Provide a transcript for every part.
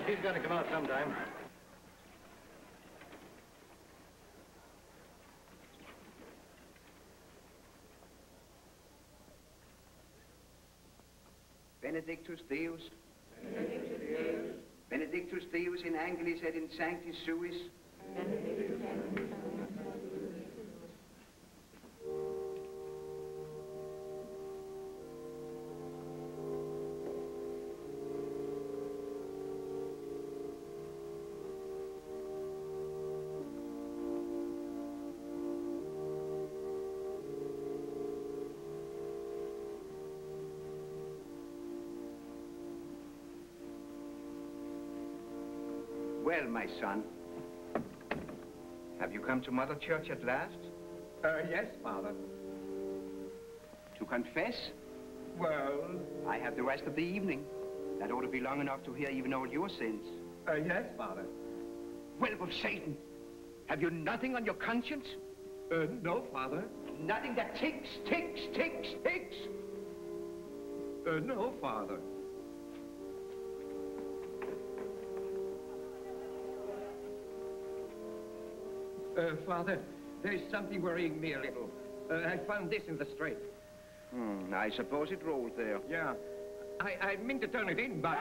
She's got to come out sometime. Benedictus Deus. Benedictus Deus. Benedictus Deus in Angelis et in Sanctis Suis. Well, my son, have you come to Mother Church at last? Yes, Father. To confess? Well... I have the rest of the evening. That ought to be long enough to hear even all your sins. Yes, Father. Well, but Satan, have you nothing on your conscience? No, Father. Nothing that ticks? No, Father. Father, there's something worrying me a little. I found this in the street. I suppose it rolled there. Yeah. I mean to turn it in, but...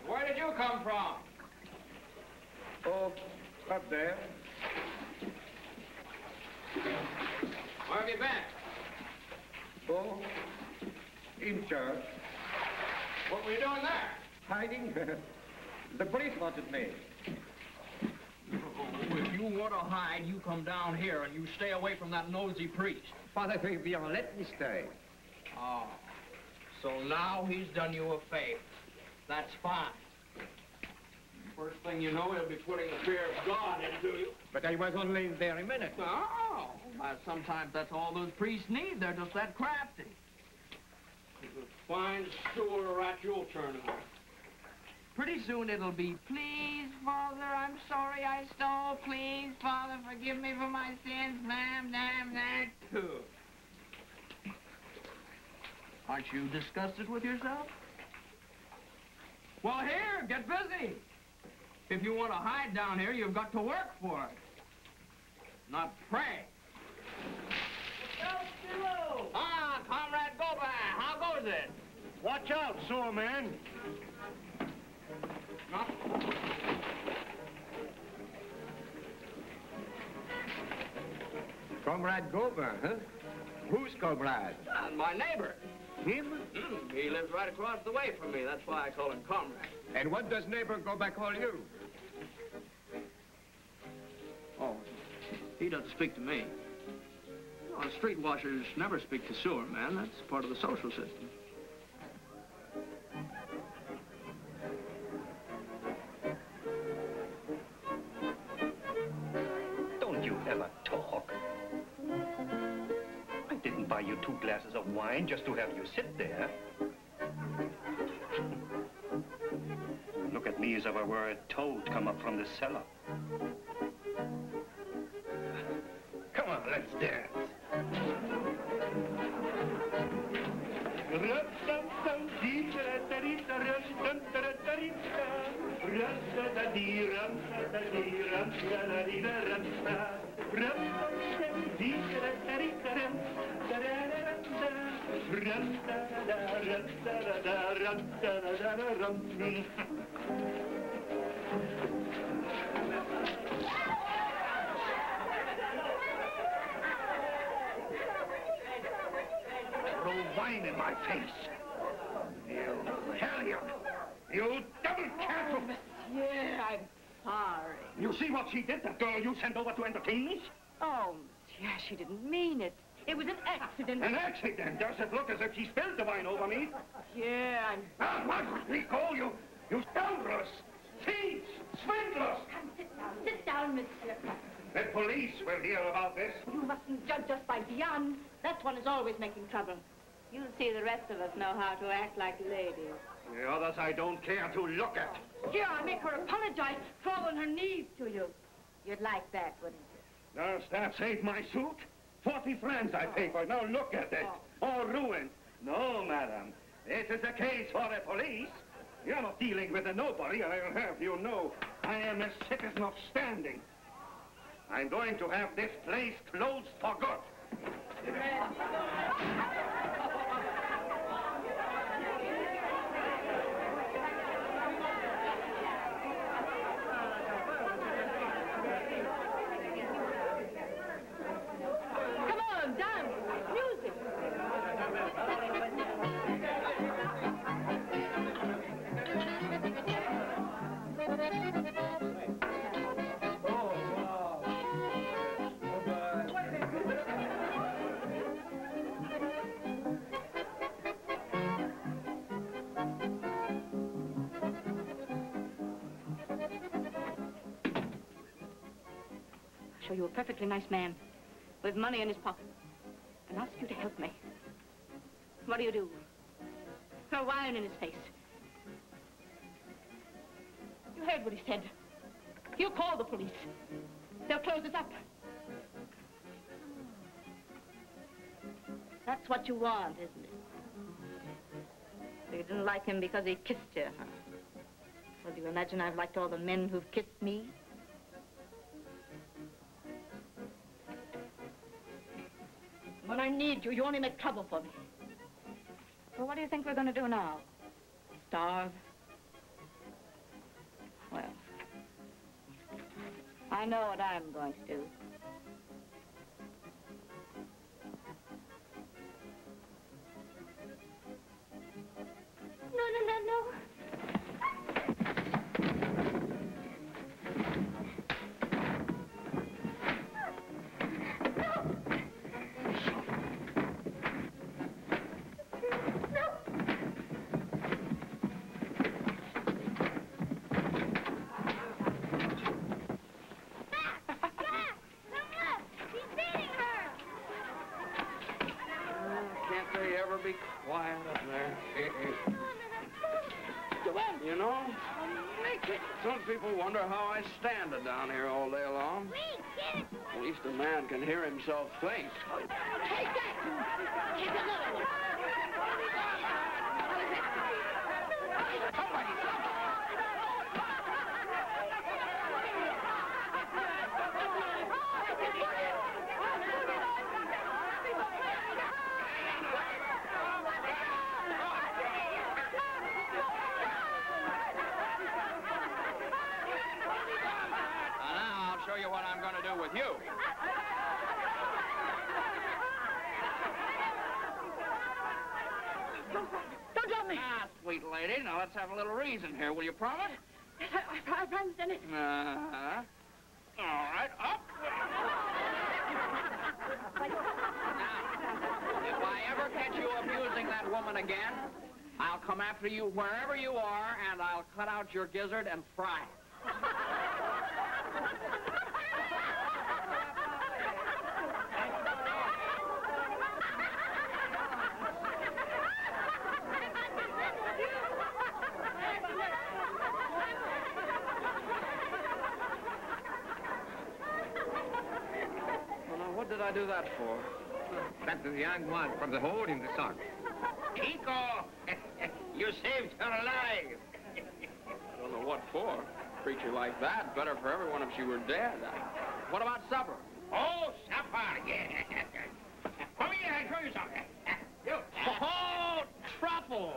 Where did you come from? Oh, up there. Where have you been? Oh, in church. What were you doing there? Hiding? The police wanted me. If you want to hide, you come down here and you stay away from that nosy priest. Father, they won't let me stay. Oh, so now he's done you a favor. That's fine. First thing you know, he'll be putting the fear of God into you. But I was only there a minute. Oh, sometimes that's all those priests need. They're just that crafty. He's a fine sewer rat you'll turn into. Pretty soon it'll be, please, Father, I'm sorry I stole. Please, Father, forgive me for my sins. Damn that too. Aren't you disgusted with yourself? Well, here, get busy. If you want to hide down here, you've got to work for it, not pray. Ah, Comrade Goba, how goes it? Watch out, sewer man. Not... Comrade Gober, huh? Who's comrade? My neighbor. Him? He lives right across the way from me. That's why I call him comrade. And what does neighbor Gober call you? Oh, he doesn't speak to me. No, street washers never speak to sewer men. That's part of the social system. Don't you ever talk. I didn't buy you 2 glasses of wine just to have you sit there. Look at me as if I were a toad come up from the cellar. Come on, let's dance. Throw wine in my face. You hellion! You double cancel! Monsieur, I'm sorry. You see what she did, that girl you sent over to entertain me? Oh, monsieur, she didn't mean it. It was an accident. An accident? Does it look as if she spilled the wine over me? Monsieur, I'm... Ah, what would we call you? You scoundrels! Thieves! Swindlers! Come, sit down, monsieur. The police will hear about this. You mustn't judge us by Diane. That one is always making trouble. You'll see the rest of us know how to act like ladies. The others I don't care to look at. Here, I make her apologize, fall on her knees to you. You'd like that, wouldn't you? Does that save my suit? 40 francs I pay for it. Now look at it. All ruined. No, madam. This is a case for the police. You're not dealing with a nobody, I'll have you know. I am a citizen of standing. I'm going to have this place closed for good. Come on, dance, music. Show you a perfectly nice man with money in his pocket and ask you to help me. What do? Throw wine in his face. You heard what he said. He'll call the police. They'll close us up. That's what you want, isn't it? So you didn't like him because he kissed you, huh? Well, do you imagine I've liked all the men who've kissed me? When I need you, you only make trouble for me. Well, what do you think we're going to do now? Starve? Well, I know what I'm going to do. No. Be quiet up there. You know, some people wonder how I stand it down here all day long. At least a man can hear himself think. Take that! Here's another one. Show you what I'm going to do with you. me. Ah, sweet lady, now let's have a little reason here. Will you promise? I promised, Dennis. Uh-huh. All right, up. If I ever catch you abusing that woman again, I'll come after you wherever you are, and I'll cut out your gizzard and fry it. Well, now, what did I do that for? That's the young one from the hole in the sock. Chico, you saved her alive. I don't know what for. A creature like that, better for everyone if she were dead. What about supper? Oh, supper, yeah. Come here, I'll show you something. You. Oh, truffles!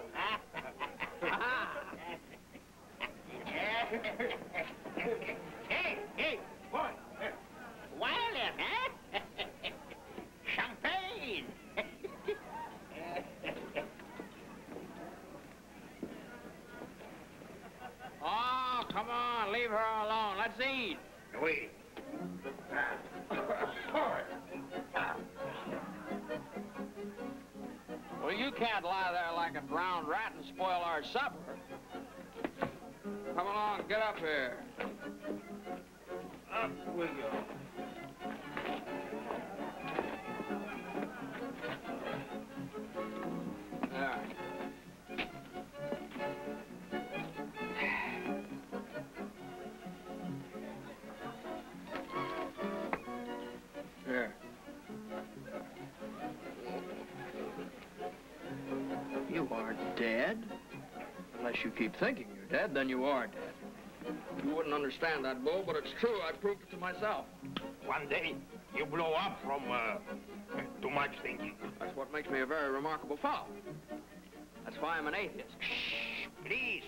Hey, boy. Well, huh? Champagne. Oh, come on, leave her alone. Let's eat. Wait. Well, you can't lie there like a drowned rat and spoil our supper. Come along, get up here. Up we go. There. Here. You aren't dead. Unless you keep thinking you're dead, then you are dead. You wouldn't understand that, Bo, but it's true. I proved it to myself. One day, you blow up from too much thinking. That's what makes me a very remarkable fellow. That's why I'm an atheist. Shh, please,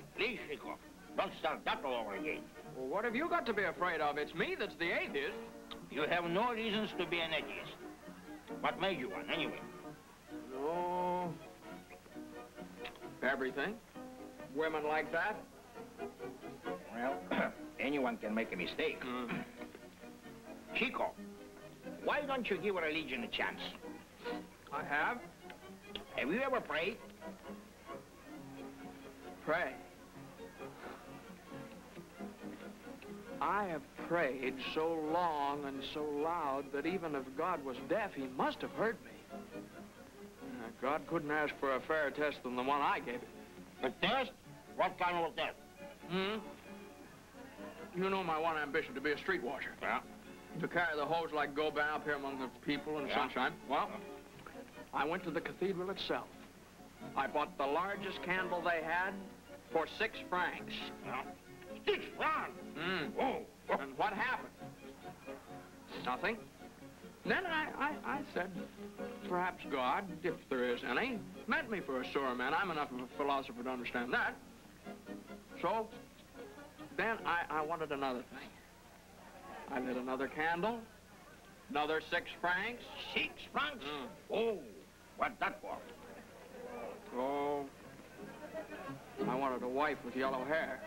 Chico. Don't start that all over again. Well, what have you got to be afraid of? It's me that's the atheist. You have no reasons to be an atheist. What made you one, anyway? No. Everything. Women like that. Well, anyone can make a mistake. Chico, why don't you give religion a chance? I have. Have you ever prayed? Pray. I have prayed so long and so loud that even if God was deaf, he must have heard me. God couldn't ask for a fairer test than the one I gave him. A test? What kind of a test? You know my one ambition, to be a street washer. Yeah. To carry the hose like Gobin up here among the people in the sunshine. Well, I went to the cathedral itself. I bought the largest candle they had for 6 francs. Yeah. 6 francs? Oh. And what happened? Nothing. Then I said, perhaps God, if there is any, meant me for a sewer man. I'm enough of a philosopher to understand that. So, then I wanted another thing. I lit another candle, another 6 francs. 6 francs? Oh, what's that for? Oh, I wanted a wife with yellow hair.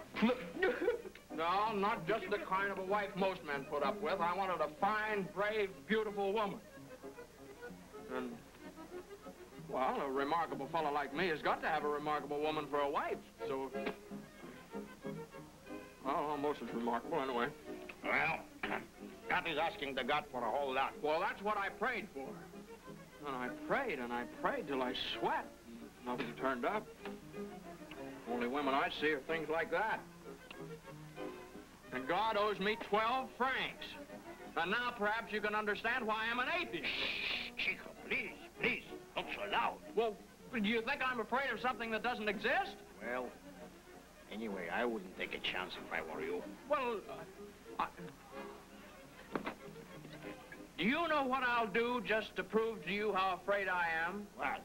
No, not just the kind of a wife most men put up with. I wanted a fine, brave, beautiful woman. And, well, a remarkable fellow like me has got to have a remarkable woman for a wife. So, well, almost as remarkable anyway. Well, that is asking the God for a whole lot. Well, that's what I prayed for. And I prayed till I sweat. Nothing turned up. Only women I see are things like that. And God owes me 12 francs. And now perhaps you can understand why I'm an atheist. Shh, Chico, please, not so loud. Well, do you think I'm afraid of something that doesn't exist? Well, anyway, I wouldn't take a chance if I were you. Well, do you know what I'll do just to prove to you how afraid I am? What?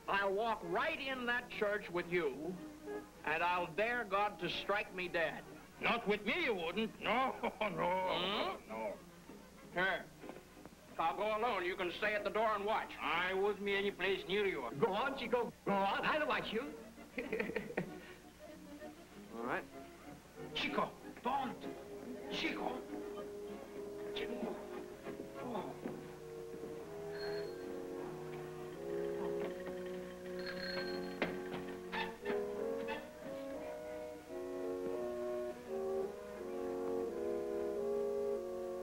I'll walk right in that church with you, and I'll dare God to strike me dead. Not with me, you wouldn't. No. Here. I'll go alone. You can stay at the door and watch. I wouldn't be any place near you. Go on, Chico. Go on. I'll watch you. All right. Chico, don't! Chico! Chico! Oh.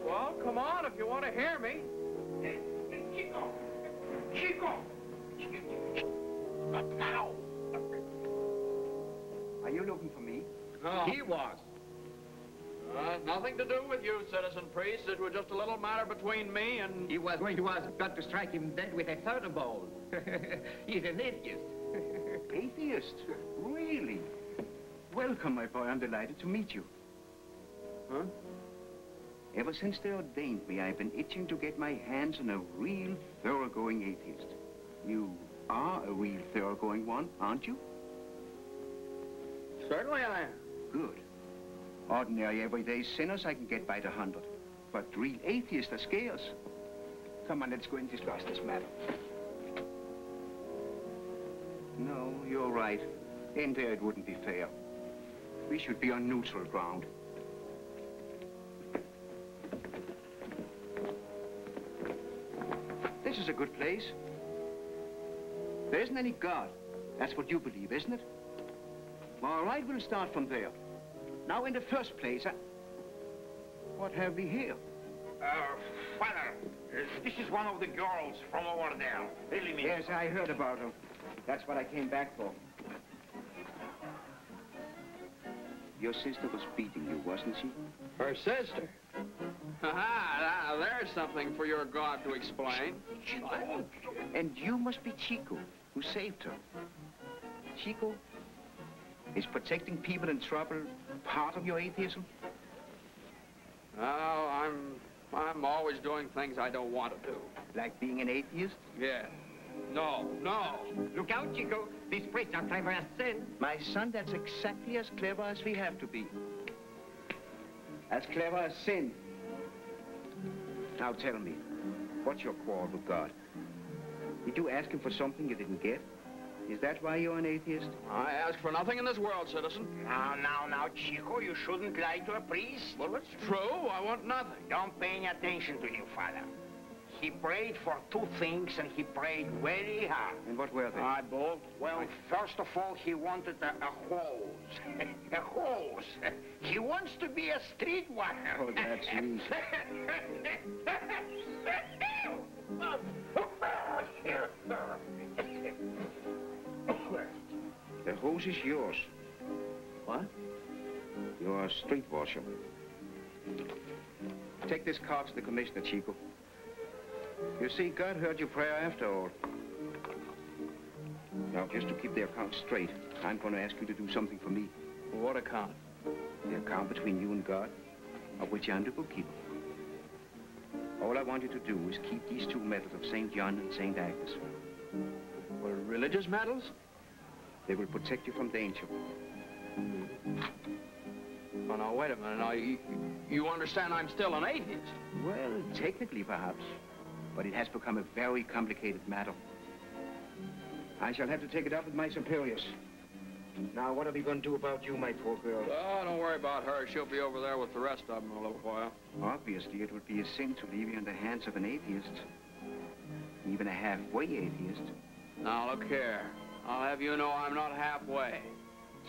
Well, come on if you want to hear me. Chico! Chico! But now! Are you looking for me? No. He was. Nothing to do with you, citizen priest. It was just a little matter between me and... He was going to ask God to strike him dead with a thunderbolt. He's an atheist. Atheist? Really? Welcome, my boy. I'm delighted to meet you. Huh? Ever since they ordained me, I've been itching to get my hands on a real thoroughgoing atheist. You are a real thoroughgoing one, aren't you? Certainly I am. Good. Ordinary, everyday sinners I can get by the 100. But real atheists are scarce. Come on, let's go and discuss this matter. No, you're right. In there it wouldn't be fair. We should be on neutral ground. This is a good place. There isn't any God. That's what you believe, isn't it? All right, we'll start from there. Now, in the first place, what have we here? Father, this is one of the girls from over there. Really, me. Yes, I heard about her. That's what I came back for. Your sister was beating you, wasn't she? Her sister? Ha-ha, there's something for your God to explain. And you must be Chico, who saved her. Chico, is protecting people in trouble part of your atheism? Oh, I'm always doing things I don't want to do. Like being an atheist? Yeah. No. Look out, Chico. These priests are clever as sin. My son, that's exactly as clever as we have to be. As clever as sin. Now tell me, what's your quarrel with God? Did you ask him for something you didn't get? Is that why you're an atheist? I ask for nothing in this world, citizen. Now, Chico, you shouldn't lie to a priest. Well, it's true. I want nothing. Don't pay any attention to him, Father. He prayed for two things, and he prayed very hard. And what were they? Eyeball. Well, first of all, he wanted a hose. A hose. He wants to be a streetwalker. Oh, that's easy. The hose is yours. What? You're a street washer. Take this card to the commissioner, Chico. You see, God heard your prayer after all. Now, just to keep the account straight, I'm going to ask you to do something for me. What account? The account between you and God, of which I'm the bookkeeper. All I want you to do is keep these two medals of St. John and St. Agnes. Well, religious medals? They will protect you from danger. Oh, now, wait a minute. Now, you understand I'm still an atheist? Well, technically, perhaps. But it has become a very complicated matter. I shall have to take it up with my superiors. Now, what are we going to do about you, my poor girl? Oh, don't worry about her. She'll be over there with the rest of them in a little while. Obviously, it would be a sin to leave you in the hands of an atheist. Even a halfway atheist. Now, look here. I'll have you know I'm not halfway.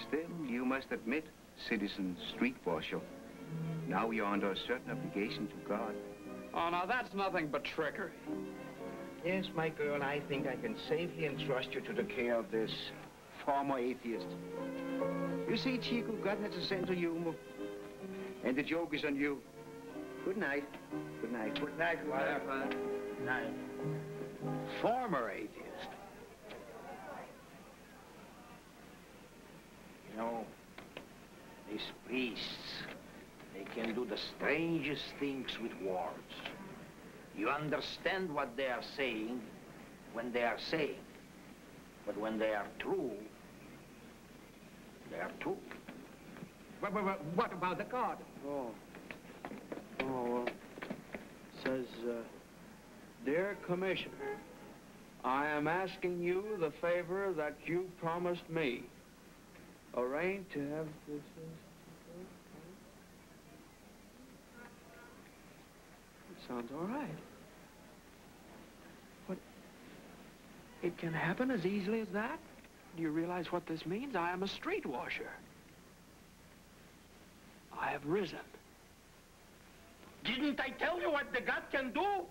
Still, you must admit, citizen street washer, now you're under a certain obligation to God. Oh, now, that's nothing but trickery. Yes, my girl, I think I can safely entrust you to the care of this former atheist. You see, Chico, God has a sense of humor. And the joke is on you. Good night. Good night. Good night, Father. Good night. Former atheist. You know, these priests, they can do the strangest things with words. You understand what they are saying when they are saying. But when they are true, they are true. What about the card? Says, Dear Commissioner, I am asking you the favor that you promised me. Arrange to have this. It sounds all right. But it can happen as easily as that? Do you realize what this means? I am a street washer. I have risen. Didn't I tell you what the God can do?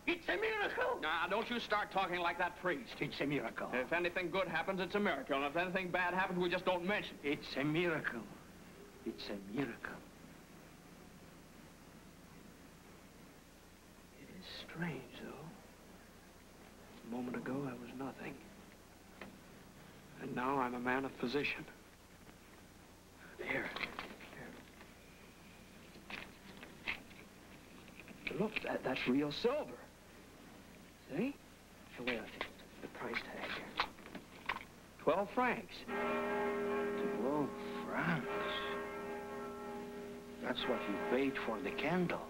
It's a miracle. Now, don't you start talking like that priest. It's a miracle. If anything good happens, it's a miracle. And if anything bad happens, we just don't mention it. It's a miracle. It's a miracle. It is strange, though. A moment ago, I was nothing. And now I'm a man of position. Here. Look, that's real silver. See? So wait, the price tag here. 12 francs. 12 francs. That's what you paid for the candles.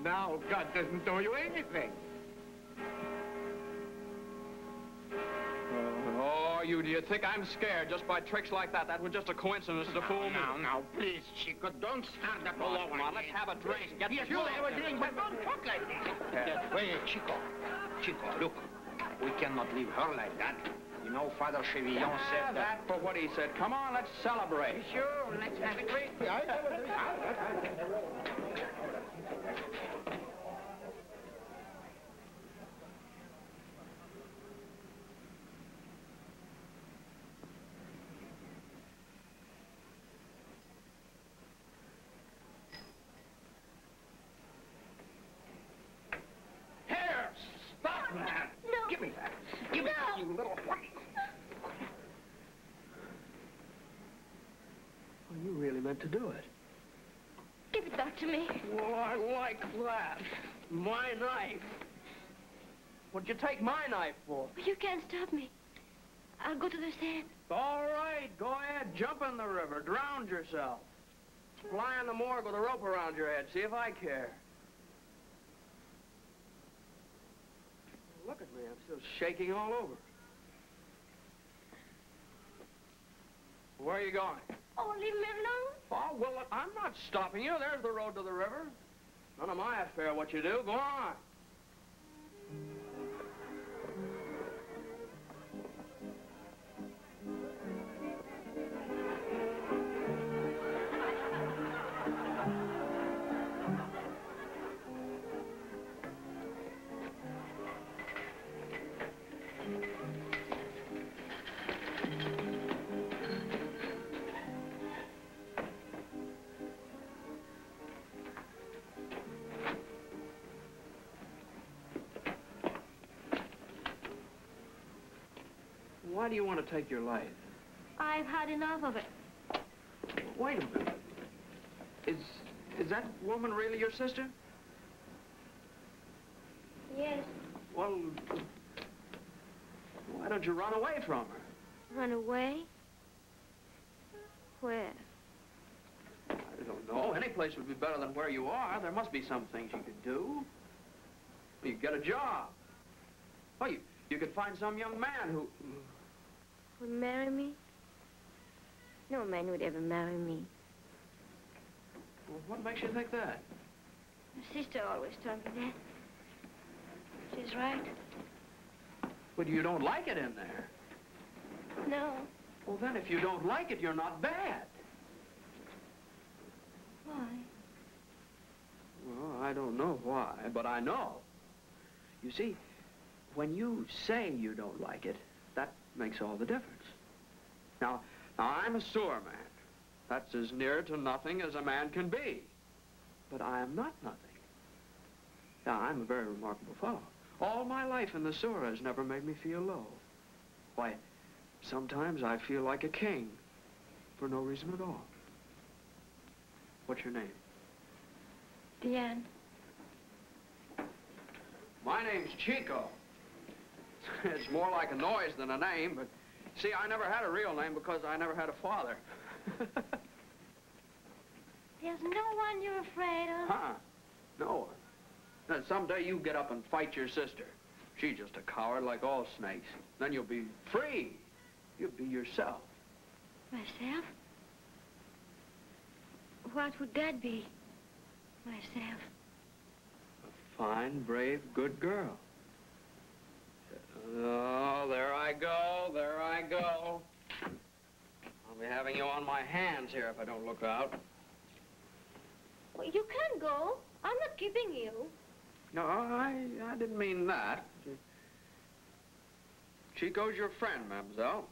Now God doesn't owe you anything. Do you think I'm scared just by tricks like that? That was just a coincidence to fool me. Now, please, Chico, don't start that all over. Come on, let's have a drink. Get Yes, you you have a drink, but don't talk like this. Wait, Chico, look, we cannot leave her like that. You know, Father Chevillon said that. For what he said. Come on, let's celebrate. Sure, let's have a drink. Give me that. Give me that, you little white. Well, you really meant to do it. Give it back to me. Well, I like that. My knife. What'd you take my knife for? You can't stop me. I'll go to the sand. All right, go ahead. Jump in the river. Drown yourself. Fly in the morgue with a rope around your head. See if I care. Look at me. I'm still shaking all over. Where are you going? Oh, leave me alone. Oh, well, look, I'm not stopping you. There's the road to the river. None of my affair what you do. Go on. Why do you want to take your life? I've had enough of it. Wait a minute. Is that woman really your sister? Yes. Well, why don't you run away from her? Run away? Where? I don't know. Any place would be better than where you are. There must be some things you could do. You could get a job. Oh, you could find some young man who... Would marry me? No man would ever marry me. Well, what makes you think that? My sister always told me that. She's right. But you don't like it in there. No. Well, then, if you don't like it, you're not bad. Why? Well, I don't know why, but I know. You see, when you say you don't like it, that makes all the difference. Now I'm a sewer man. That's as near to nothing as a man can be. But I am not nothing. Now, I'm a very remarkable fellow. All my life in the sewer has never made me feel low. Why, sometimes I feel like a king for no reason at all. What's your name? Diane. My name's Chico. It's more like a noise than a name, but see, I never had a real name because I never had a father. There's no one you're afraid of? Huh? No one. Now, someday you get up and fight your sister. She's just a coward like all snakes. Then you'll be free. You'll be yourself. Myself? What would that be? Myself. A fine, brave, good girl. Oh, there I go. There I go. I'll be having you on my hands here if I don't look out. Well, you can go. I'm not keeping you. No, I didn't mean that. Chico's your friend, mademoiselle.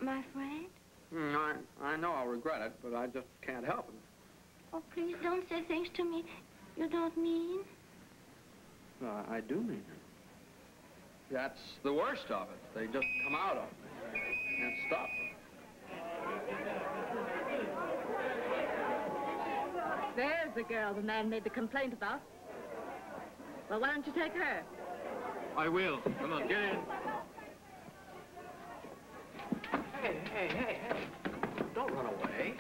My friend? I know I'll regret it, but I just can't help it. Oh, please don't say things to me you don't mean. I do mean it. That's the worst of it. They just come out of me. I can't stop them. There's the girl the man made the complaint about. Well, why don't you take her? I will. Come on, get in. Hey. Don't run away.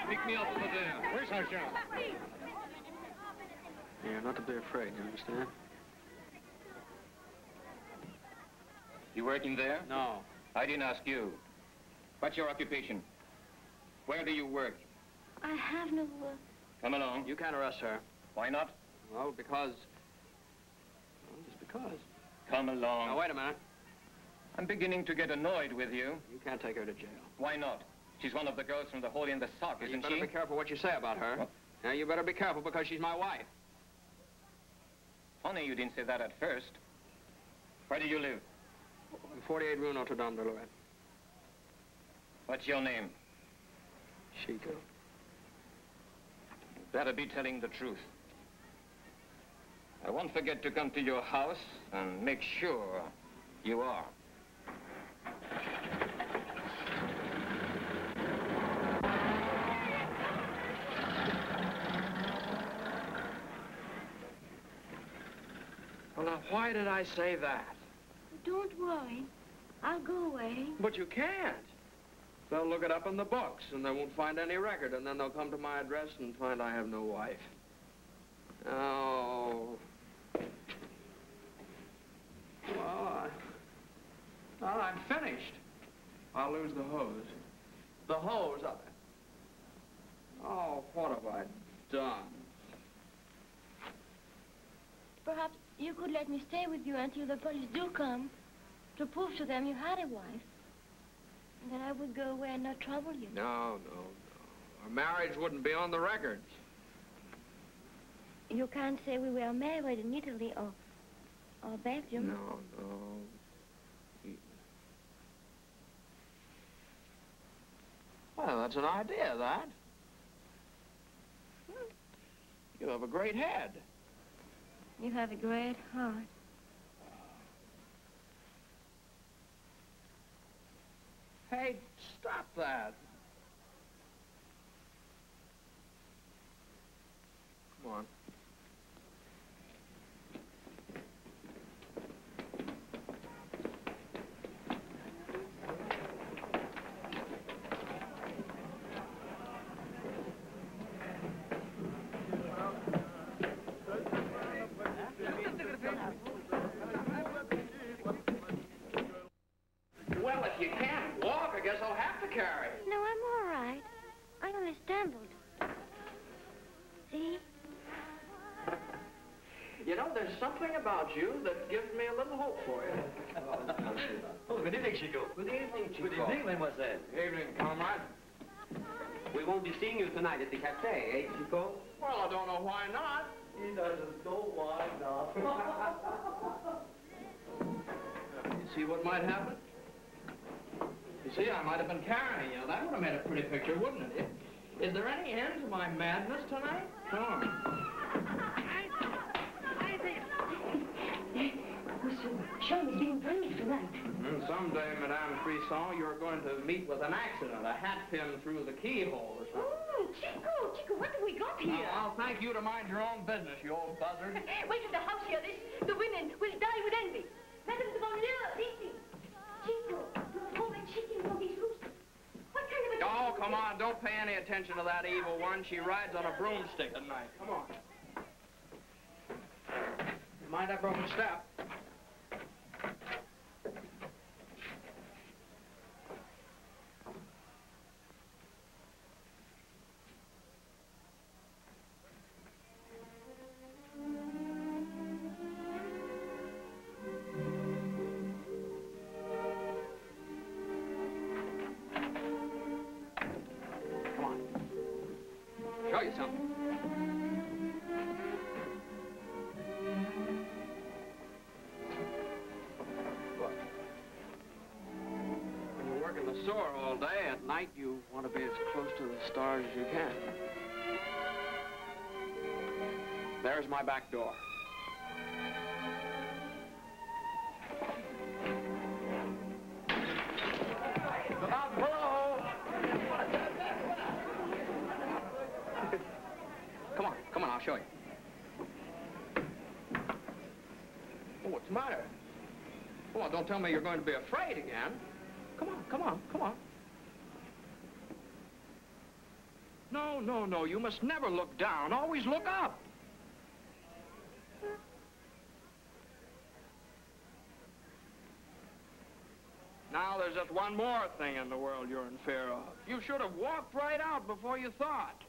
Pick me up over there. Where's our job? Yeah, not to be afraid, you understand? You working there? No. I didn't ask you. What's your occupation? Where do you work? I have no work. Come along. You can't arrest her. Why not? Well, because... Well, just because. Come along. Now, wait a minute. I'm beginning to get annoyed with you. You can't take her to jail. Why not? She's one of the girls from the Hole in the Sock, You isn't better she? be careful what you say about her. What? Now, you better be careful because she's my wife. Funny you didn't say that at first. Where do you live? 48 Rue Notre Dame de Lorette. What's your name? Chico. Better be telling the truth. I won't forget to come to your house and make sure you are. Well, now, why did I say that? Don't worry. I'll go away. But you can't. They'll look it up in the books, and they won't find any record, and then they'll come to my address and find I have no wife. Oh. Well, I'm finished. I'll lose the hose. The hose? Oh, what have I done? Perhaps you could let me stay with you until the police do come to prove to them you had a wife. And then I would go away and not trouble you. No. Our marriage wouldn't be on the records. You can't say we were married in Italy or Belgium. No. Well, that's an idea, that. You have a great head. You have a great heart. Hey, stop that. Come on. Well, if you can't walk, I guess I'll have to carry. No, I'm all right. I only stumbled. See? You know, there's something about you that gives me a little hope for you. Oh, good evening, Chico. Good evening, Chico. Good evening, mademoiselle. Good evening, comrade. We won't be seeing you tonight at the cafe, eh, Chico? Well, I don't know why not. He doesn't know why not. You see what might happen? You see, I might have been carrying you. That would have made a pretty picture, wouldn't it? Is there any end to my madness tonight? Come on. Sean is being brave tonight. Someday, Madame Frisson, you're going to meet with an accident, a hat pin through the keyhole or something. Oh, Chico, what have we got here? I'll thank you to mind your own business, you old buzzard. Wait till the house hear this. The women will die with envy. Madame de Bonheur, listen. Chico, you're always chicken from these roosters. What kind of a... Oh, come on, don't pay any attention to that evil one. She rides on a broomstick at night. Come on. Mind that broken step. Come on. Show you something. Soar all day. At night, you want to be as close to the stars as you can. There's my back door. Come on, I'll show you. Oh, what's the matter? Come on, don't tell me you're going to be afraid again. Come on. No, you must never look down. Always look up. Now, there's just one more thing in the world you're in fear of. You should have walked right out before you thought.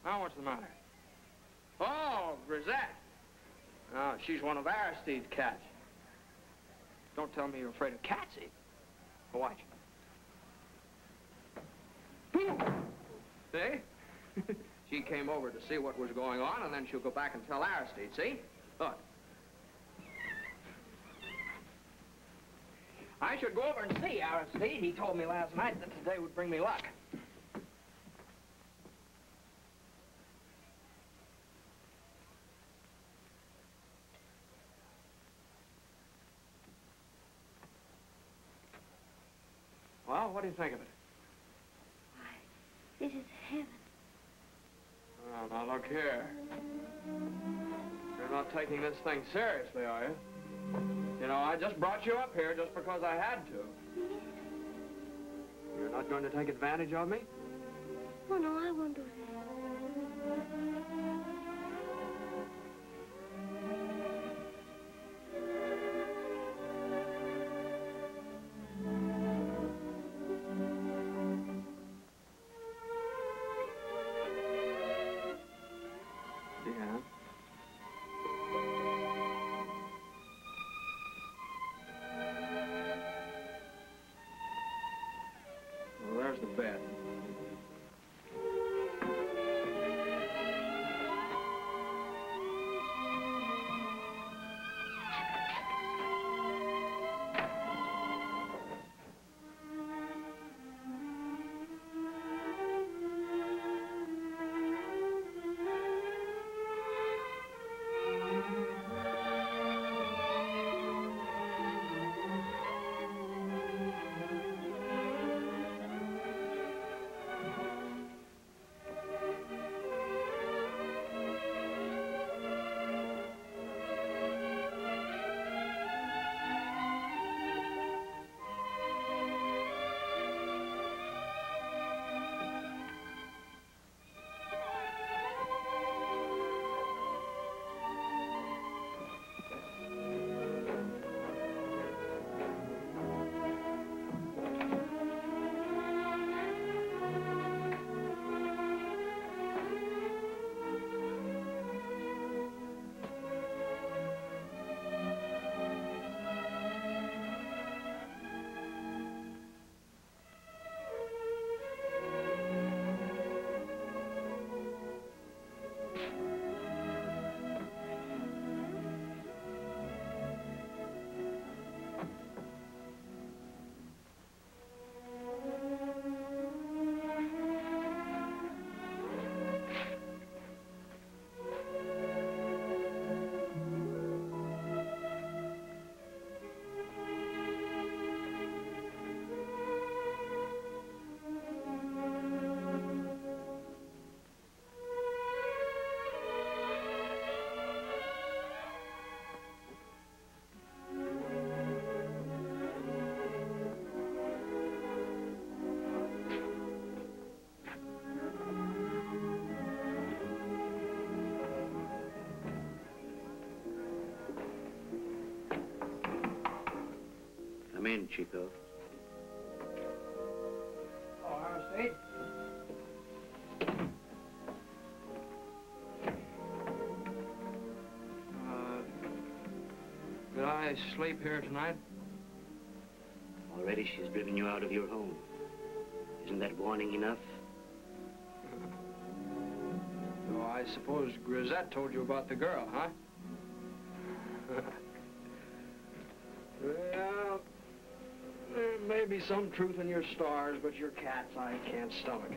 Now, what's the matter? Oh, Grisette. Oh, she's one of Aristide's cats. Don't tell me you're afraid of cats, either. Watch. See? She came over to see what was going on, and then she'll go back and tell Aristide, see? Look. I should go over and see Aristide. He told me last night that today would bring me luck. Well, what do you think of it? Why, this is heaven. Oh, now look here. You're not taking this thing seriously, are you? You know, I just brought you up here just because I had to. Yes. You're not going to take advantage of me? Oh, no, I won't do that. There's the bed. in, Chico. Oh, Aristide. Did I sleep here tonight? Already she's driven you out of your home. Isn't that warning enough? Oh, I suppose Grisette told you about the girl, huh? Well, there may be some truth in your stars, but your cats I can't stomach.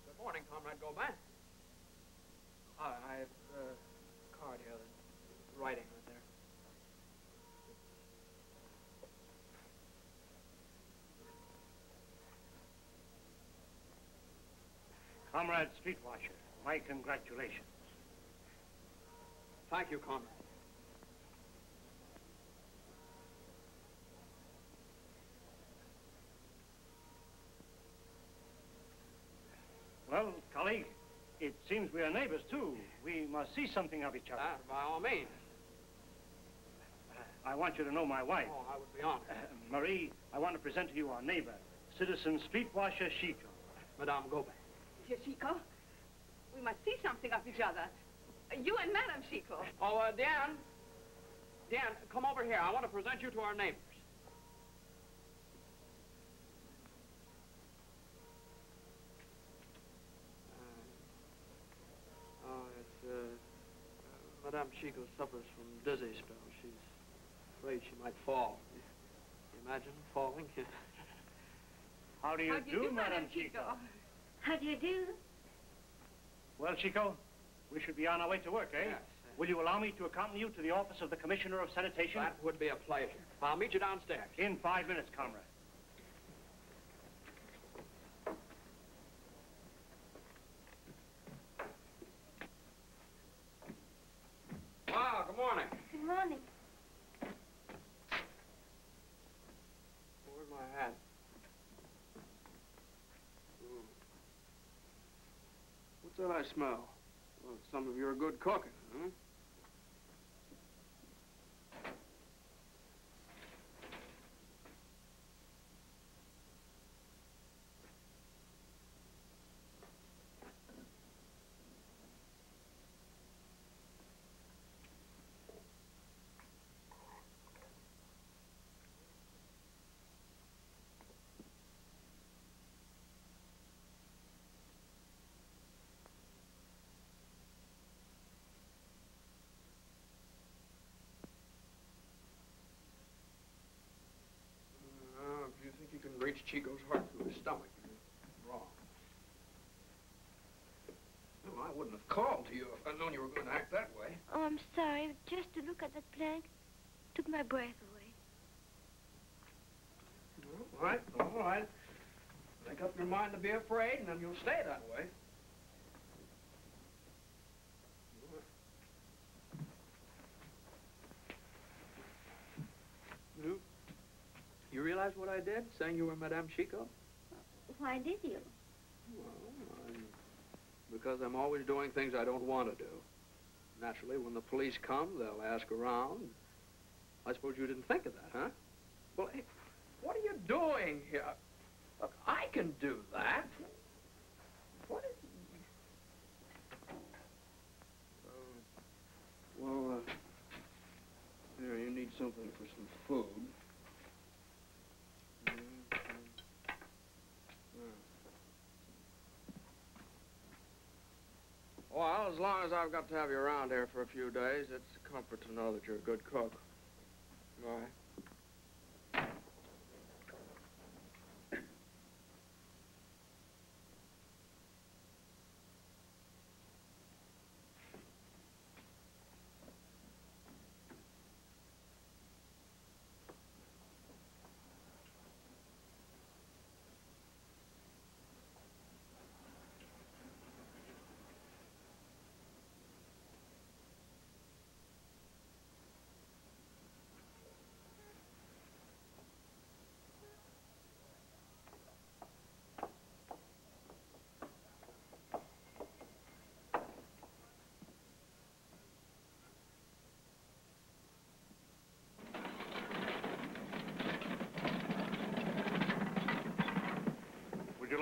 Good morning, Comrade Gobin. I have a card here, the writing right there. Comrade Streetwasher, my congratulations. Thank you, Comrade. Well, colleague, it seems we are neighbors, too. We must see something of each other. By all means. I want you to know my wife. Oh, I would be honored. Marie, I want to present to you our neighbor, Citizen Streetwasher Chico. Madame Gobin. Monsieur Chico, we must see something of each other. You and Madame Chico. Oh, Dan. Dan, come over here. I want to present you to our neighbors. Madame Chico suffers from dizzy spells. She's afraid she might fall. Can you imagine falling? How do you do, Madame Chico? How do you do? Well, Chico, we should be on our way to work, eh? Yes. Will you allow me to accompany you to the office of the Commissioner of Sanitation? That would be a pleasure. I'll meet you downstairs. In 5 minutes, comrade. Wow, good morning. Good morning. Where's my hat? What's that I smell? Well, some of your good cooking, huh? If you think you can reach Chico's heart through his stomach, you're wrong. Well, I wouldn't have called to you if I'd known you were going to act that way. Oh, I'm sorry. Just to look at that plank took my breath away. All right. Make up your mind to be afraid, and then you'll stay that way. You realize what I did, saying you were Madame Chico? Why did you? Well, because I'm always doing things I don't want to do. Naturally, when the police come, they'll ask around. I suppose you didn't think of that, huh? Well, hey, what are you doing here? Look, I can do that. What is... here, you need something for some food. Well, as long as I've got to have you around here for a few days, it's a comfort to know that you're a good cook. Bye.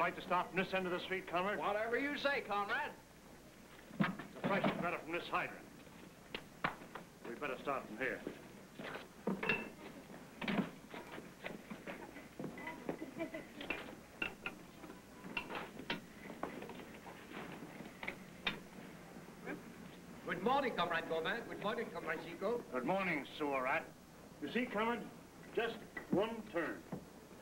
right to start from this end of the street, comrade? Whatever you say, comrade. The price is better from this hydrant. We better start from here. Good morning, Comrade Gomez. Good morning, Comrade Chico. Good morning, sewer rat. You see, comrade, just one turn.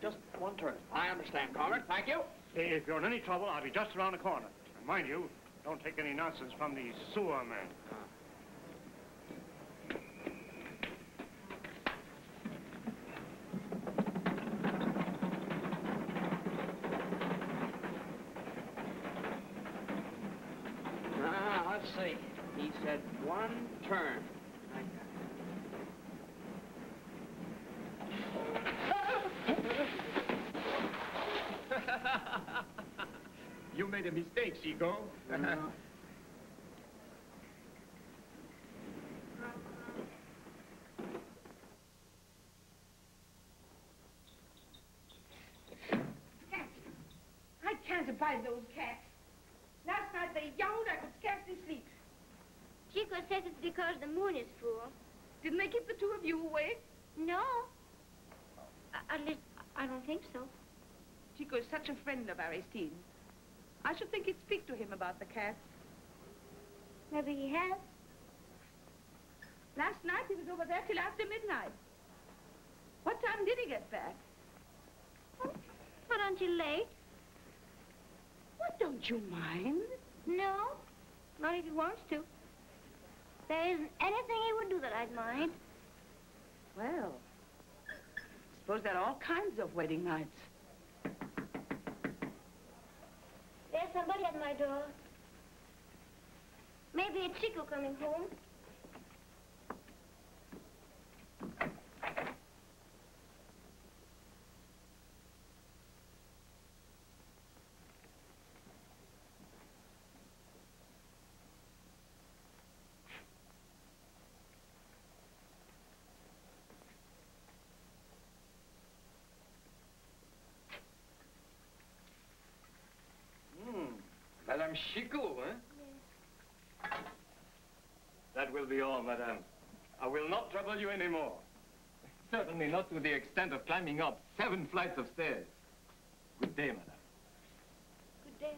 Just one turn. I understand, comrade. Thank you. If you're in any trouble, I'll be just around the corner. And mind you, don't take any nonsense from these sewer men. Let's see. He said one turn. You made a mistake, Chico. I can't abide those cats. Last night they yowled, I could scarcely sleep. Chico says it's because the moon is full. Didn't they keep the two of you awake? No. At least, I don't think so. Chico is such a friend of Aristide's. I should think he'd speak to him about the cats. Maybe he has. Last night he was over there till after midnight. What time did he get back? But aren't you late? What, don't you mind? No, not if he wants to. There isn't anything he would do that I'd mind. Well, suppose there are all kinds of wedding nights. There's somebody at my door. Maybe it's Chico coming home. Madame Chico, eh? Yes. That will be all, madame. I will not trouble you anymore. Certainly not to the extent of climbing up 7 flights of stairs. Good day, madame. Good day.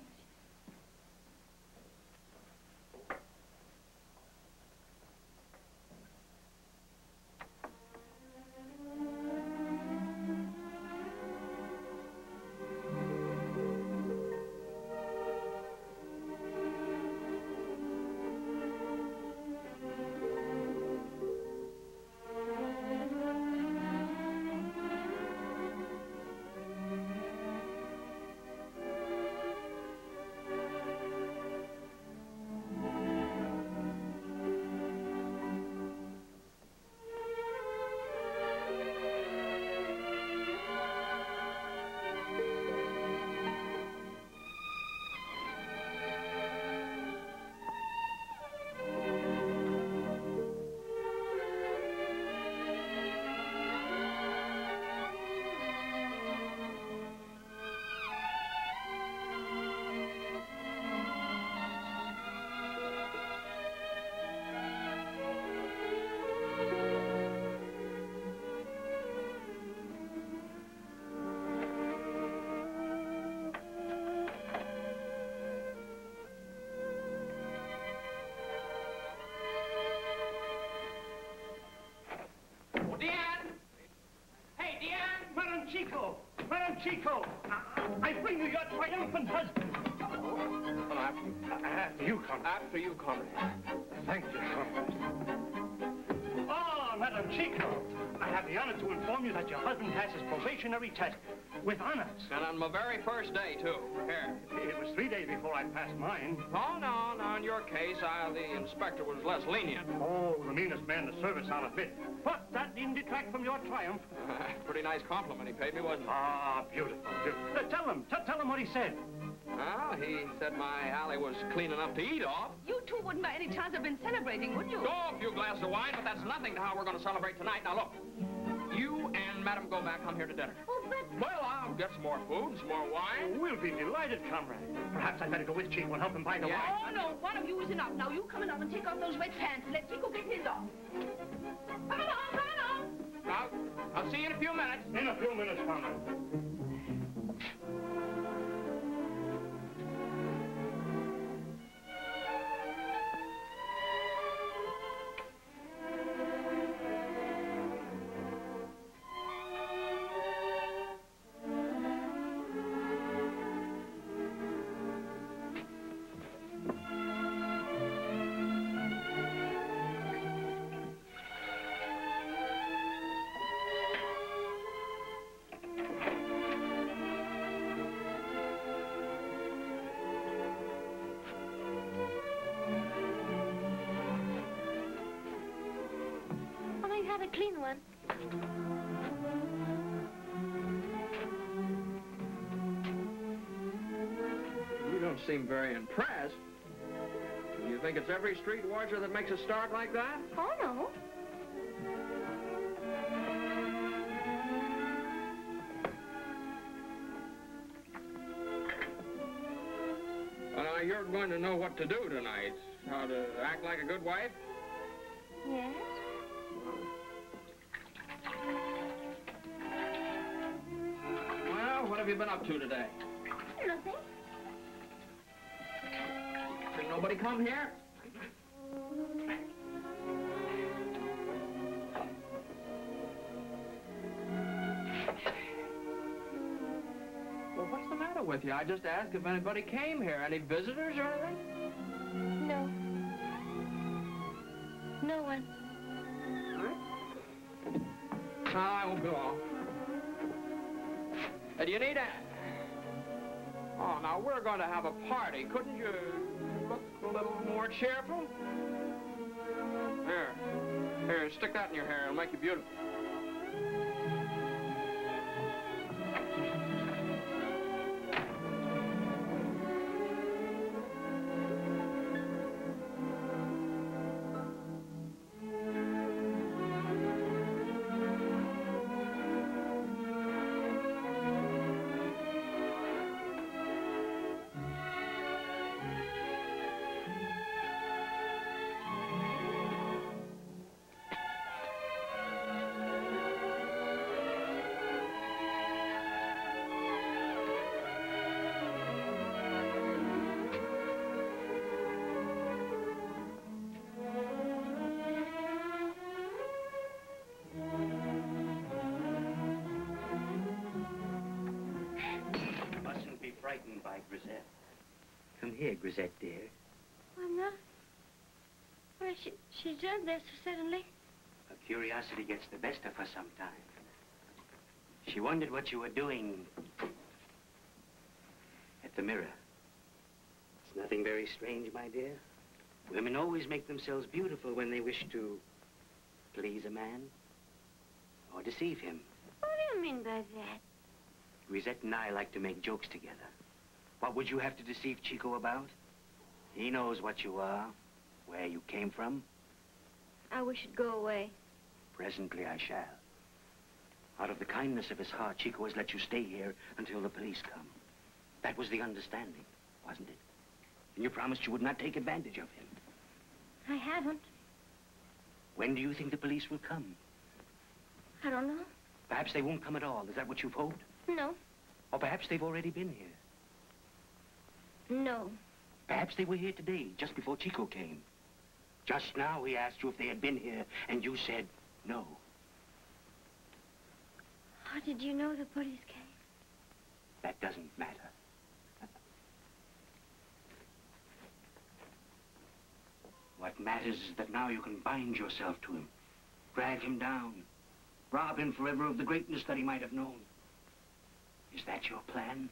Chico! Madam Chico! I bring you your triumphant husband! Well, After you, comrade. after you, comrade. Thank you, comrade. Ah, Madam Chico! I have the honor to inform you that your husband passes probationary test with honors. And on my very first day, too. Here. It was 3 days before I passed mine. Oh, no, in your case, the inspector was less lenient. Oh, the meanest man in the service, I'll admit. But that didn't detract from your triumph. Pretty nice compliment he paid me, wasn't it? Ah, beautiful, beautiful. Tell him what he said. Well, he said my alley was clean enough to eat off. You two wouldn't by any chance have been celebrating, would you? Go a few glasses of wine, but that's nothing to how we're going to celebrate tonight. Now, look, you and Madam go back, come here to dinner. Oh, but... Well, I'll get some more food and some more wine. We'll be delighted, comrade. Perhaps I'd better go with Chico and help him buy the wine. Oh, no, one of you is enough. Now, you come along and take off those wet pants and let Chico get his off. Come along, come along. Now, I'll see you in a few minutes. In a few minutes, comrade. Have a clean one. You don't seem very impressed. You think it's every street washer that makes a start like that? Oh, no. Well, now, you're going to know what to do tonight. How to act like a good wife? Yes? Well, what have you been up to today? Nothing. Did nobody come here? Well, what's the matter with you? I just asked if anybody came here. Any visitors or anything? No. No one. No, I won't be long. Do you need a... Oh, now, we're going to have a party. Couldn't you look a little more cheerful? Here, stick that in your hair. It'll make you beautiful. Frightened by Grisette. Come here, Grisette, dear. I'm not. Why, she does this so suddenly. Her curiosity gets the best of her sometimes. She wondered what you were doing at the mirror. It's nothing very strange, my dear. Women always make themselves beautiful when they wish to please a man or deceive him. What do you mean by that? Grisette and I like to make jokes together. What would you have to deceive Chico about? He knows what you are, where you came from. I wish you'd go away. Presently I shall. Out of the kindness of his heart, Chico has let you stay here until the police come. That was the understanding, wasn't it? And you promised you would not take advantage of him. I haven't. When do you think the police will come? I don't know. Perhaps they won't come at all. Is that what you've hoped? No. Or perhaps they've already been here. No. Perhaps they were here today, just before Chico came. Just now he asked you if they had been here, and you said no. How did you know the police came? That doesn't matter. What matters is that now you can bind yourself to him, drag him down, rob him forever of the greatness that he might have known. Is that your plan?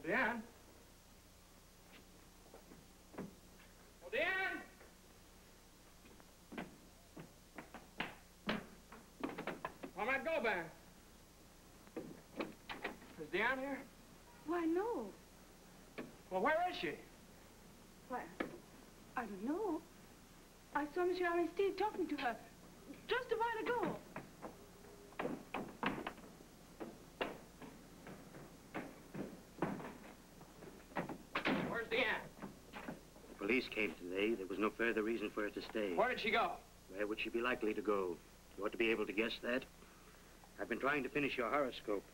Deanne? Oh, Deanne? Comrade Gobin. Is Deanne here? Why, no. Well, where is she? Why, I don't know. I saw Monsieur Aristide talking to her just a while ago. Where's Deanne? The police came today. There was no further reason for her to stay. Where did she go? Where would she be likely to go? You ought to be able to guess that. I've been trying to finish your horoscope.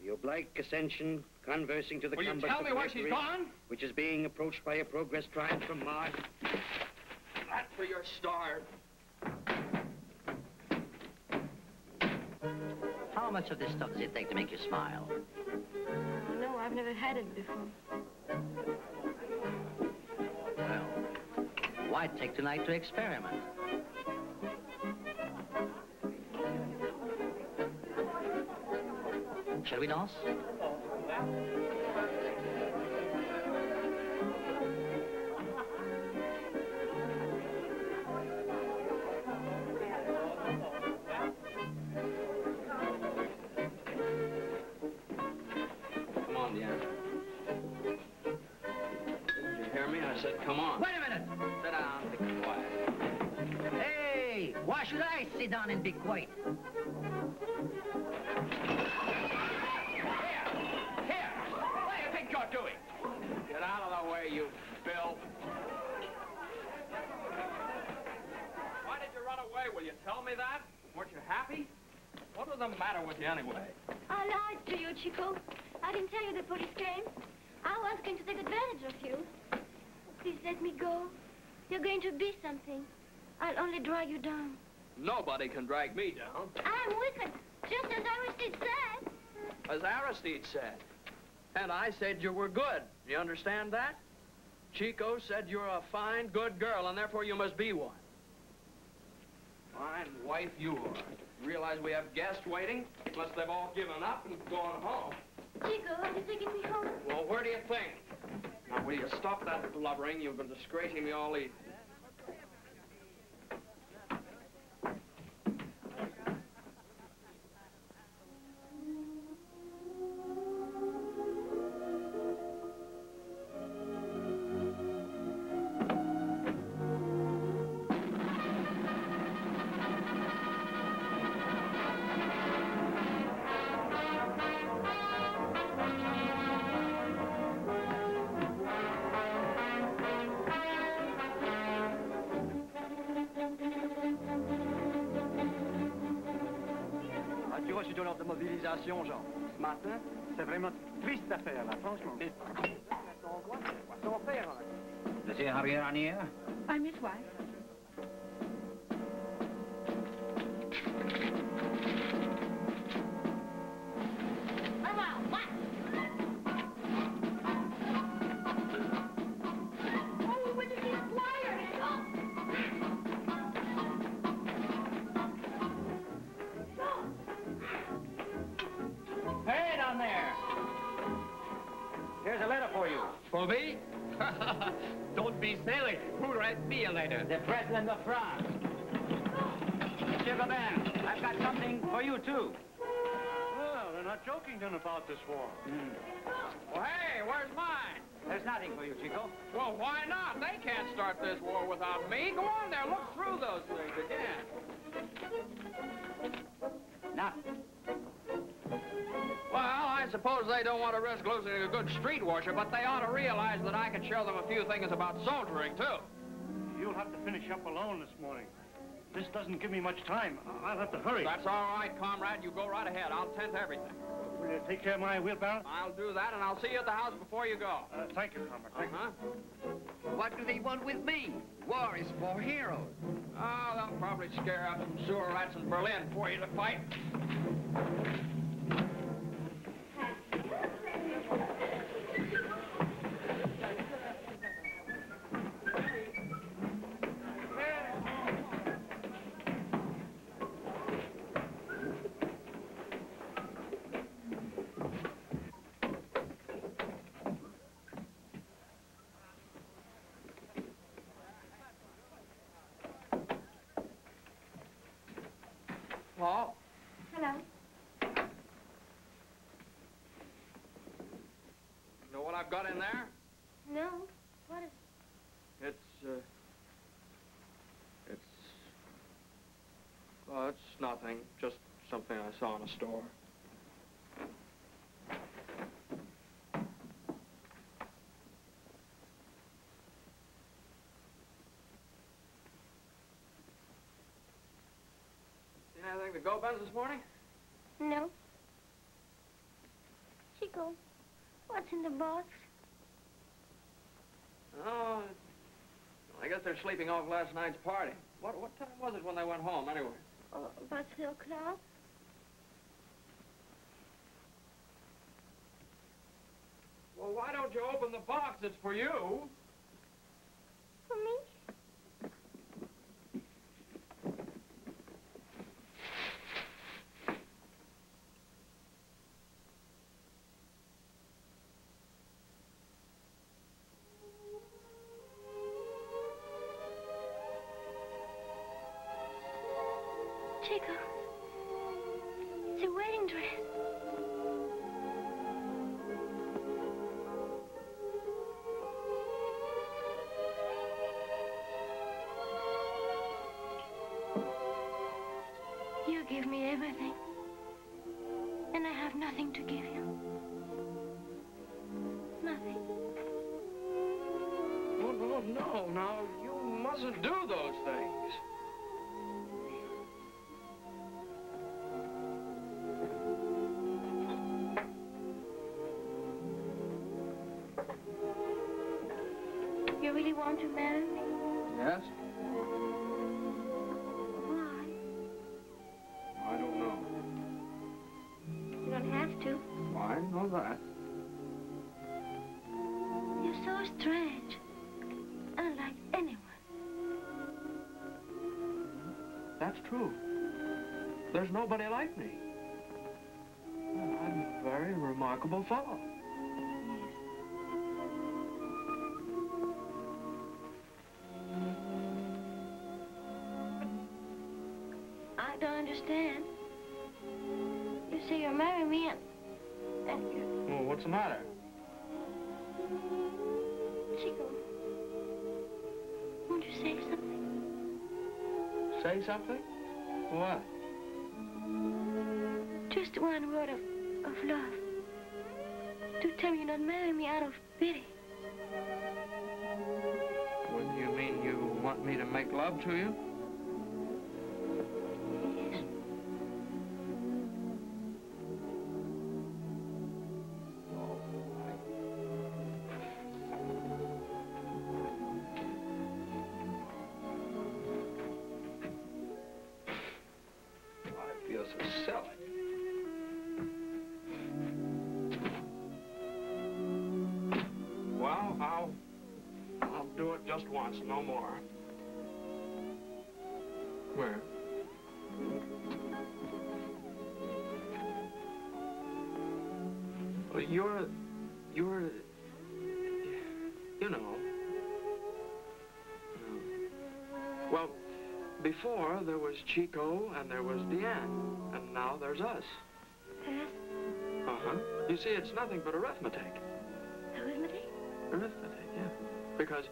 The oblique ascension, conversing to the Will you compass tell me of where she's Mercury, gone? which is being approached by a progress triumph from Mars. That for your star. How much of this stuff does it take to make you smile? No, I've never had it before. Well, why take tonight to experiment? Shall we dance? Come on, Deanne. Did you hear me? I said, come on. Wait a minute! Sit down, be quiet. Hey, why should I sit down and be quiet? Get out of the way, you Bill. Why did you run away? Will you tell me that? Weren't you happy? What was the matter with you anyway? I lied to you, Chico. I didn't tell you the police came. I was going to take advantage of you. Please let me go. You're going to be something. I'll only drag you down. Nobody can drag me down. I'm wicked, just as Aristide said. As Aristide said. And I said you were good. You understand that? Chico said you're a fine, good girl, and therefore you must be one. Fine wife you are. Realize we have guests waiting? Unless they've all given up and gone home. Chico, are you taking me home? Well, where do you think? Now, will you stop that blubbering? You've been disgracing me all evening. As-tu reçu ton ordre de mobilisation, Jean? Ce matin, c'est vraiment triste affaire, là, franchement. Mais... Son père, là. Monsieur Javier Ranier? I'm his wife. Hey, down there! Here's a letter for you. For me? Don't be silly. Who write me a letter? The President of France. Monsieur Gobin, I've got something for you, too. Well, they're not joking then about this war. Well, hey, where's mine? There's nothing for you, Chico. Well, why not? They can't start this war without me. Go on there, look through those things again. Nothing. Well, I suppose they don't want to risk losing a good street washer, but they ought to realize that I can show them a few things about soldiering, too. You'll have to finish up alone this morning. This doesn't give me much time. I'll have to hurry. That's all right, comrade. You go right ahead. I'll tend to everything. Will you take care of my wheelbarrow? I'll do that, and I'll see you at the house before you go. Thank you, comrade. Thank you. What do they want with me? War is for heroes. Oh, they'll probably scare up some sewer rats in Berlin for you to fight. Paul. Hello. You know what I've got in there? No. What is It's, well, it's nothing. Just something I saw in a store. Seen anything to go, Benz, this morning? No. Chico, what's in the box? Oh, I guess they're sleeping off last night's party. What time was it when they went home, anyway? Oh, about 3 o'clock. Well, why don't you open the box? It's for you. For me? Chico, it's a wedding dress. You give me everything, and I have nothing to give you. Nothing. No, you mustn't do those things. You really want to marry me? Yes? Why? I don't know. You don't have to. Why? Know that. You're so strange. Unlike anyone. That's true. There's nobody like me. Well, I'm a very remarkable fellow. I don't understand. You say you'll marry me and you... Well, what's the matter? Chico, won't you say something? Say something? What? Just one word of love. To tell me you'll not marry me out of pity. What do you mean? You want me to make love to you? Yes. I feel so silly. Well, I'll do it just once, no more. Where? Well, you're, you know. Well, before there was Chico and there was Deanne, and now there's us. Yes? Uh-huh. You see, it's nothing but arithmetic. Arithmetic? Arithmetic, yeah. Because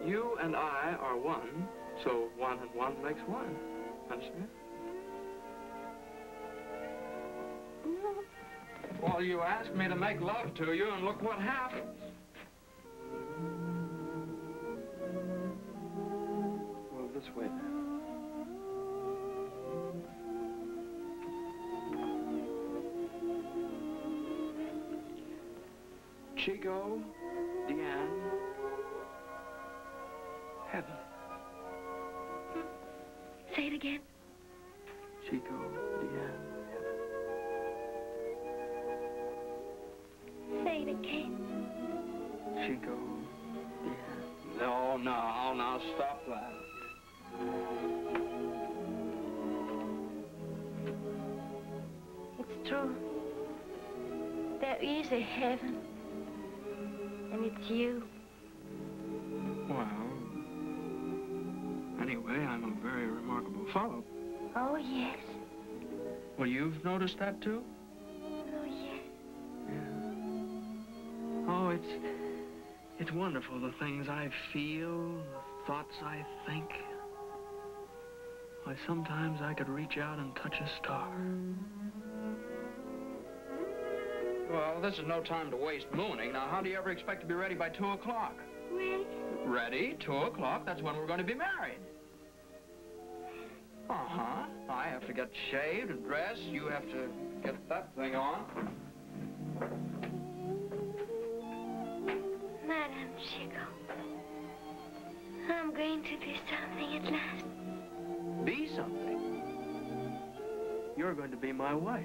you and I are one, so 1 and 1 makes 1. Understand? No. Well, you asked me to make love to you, and look what happens. Well, this way then. Chico, Deanne, heaven. Say it again. Chico, Deanne, Say it again. Chico, Deanne. No, now, stop that. It's true. There is a heaven. And it's you. Well, anyway, I'm a very remarkable fellow. Oh, yes. Well, you've noticed that, too? Oh, yes. Yeah. Oh, it's wonderful, the things I feel, the thoughts I think. Why, sometimes I could reach out and touch a star. Well, this is no time to waste mooning. Now, how do you ever expect to be ready by 2 o'clock? Ready? Ready? 2 o'clock? That's when we're going to be married. Uh-huh. I have to get shaved and dressed. You have to get that thing on. Madame Chico, I'm going to be something at last. Be something? You're going to be my wife.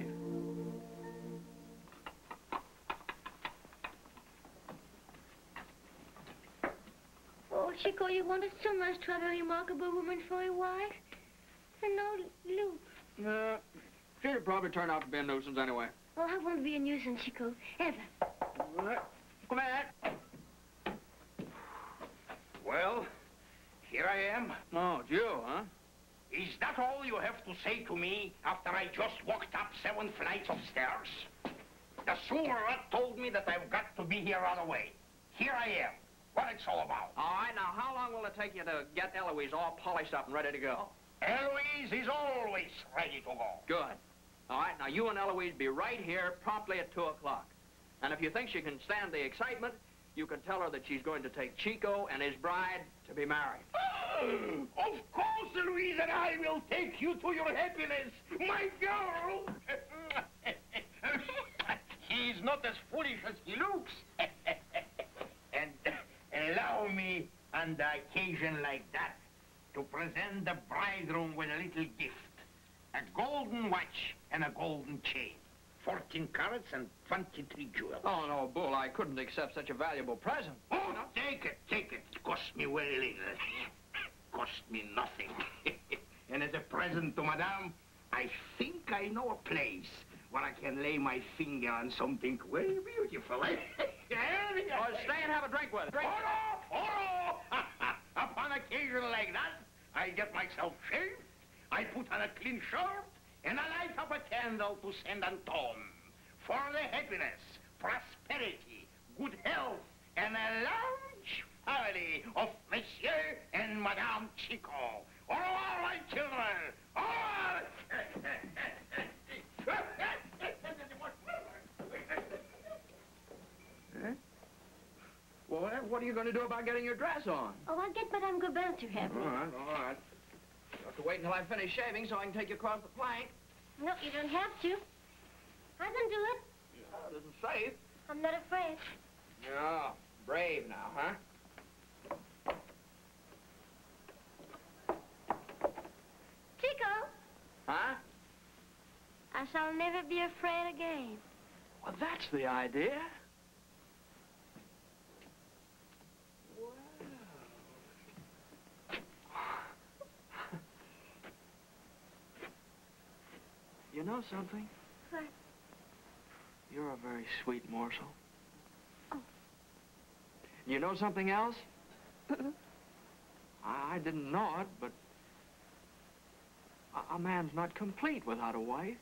Oh, Chico, you wanted so much to have a remarkable woman for a wife. And no, Luke. She'd probably turn out to be a nuisance anyway. Oh, I won't be a nuisance, Chico, ever. Come on. Well, here I am. Oh, it's you, huh? Is that all you have to say to me after I just walked up 7 flights of stairs? The sewer rat told me that I've got to be here right away. Here I am. What it's all about. All right, now, how long will it take you to get Eloise all polished up and ready to go? Eloise is always ready to go. Good. All right, now, you and Eloise be right here promptly at 2 o'clock. And if you think she can stand the excitement, you can tell her that she's going to take Chico and his bride to be married. Of course, Eloise and I will take you to your happiness, my girl. He's not as foolish as he looks. And allow me, on the occasion like that, to present the bridegroom with a little gift. A golden watch and a golden chain. 14 carats and 23 jewels. Oh, no, Bull, I couldn't accept such a valuable present. Oh, take it, take it. It cost me very little. Cost me nothing. And as a present to Madame, I think I know a place where I can lay my finger on something very beautiful. Eh? Oh, stay and have a drink with it. Drink. Upon occasion like that, I get myself shaved, I put on a clean shirt, and I light up a candle to Saint Anton for the happiness, prosperity, good health, and a large family of Monsieur and Madame Chico. Au revoir, my children! Au revoir! Well, what are you going to do about getting your dress on? Oh, I'll get Madame Gobin to help me. All right. You have to wait until I finish shaving so I can take you across the plank. No, you don't have to. I can do it. This is safe. I'm not afraid. Yeah, brave now, huh? Chico! Huh? I shall never be afraid again. Well, that's the idea. You know something? What? You're a very sweet morsel. Oh. You know something else? I didn't know it, but a man's not complete without a wife.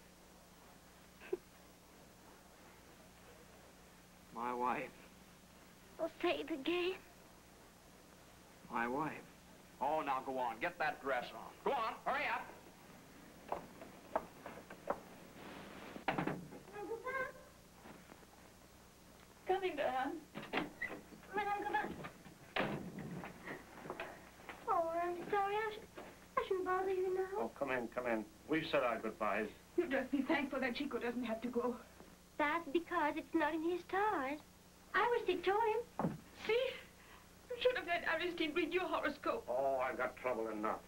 My wife. Oh, say it again. My wife. Oh, now go on. Get that dress on. Go on. Hurry up. Coming, Dan. Madame Gobin. Oh, I'm sorry. I shouldn't bother you now. Oh, come in, come in. We've said our goodbyes. You just be thankful that Chico doesn't have to go. That's because it's not in his stars. I was sick to him. See? You should have let Aristide read your horoscope. Oh, I've got trouble enough.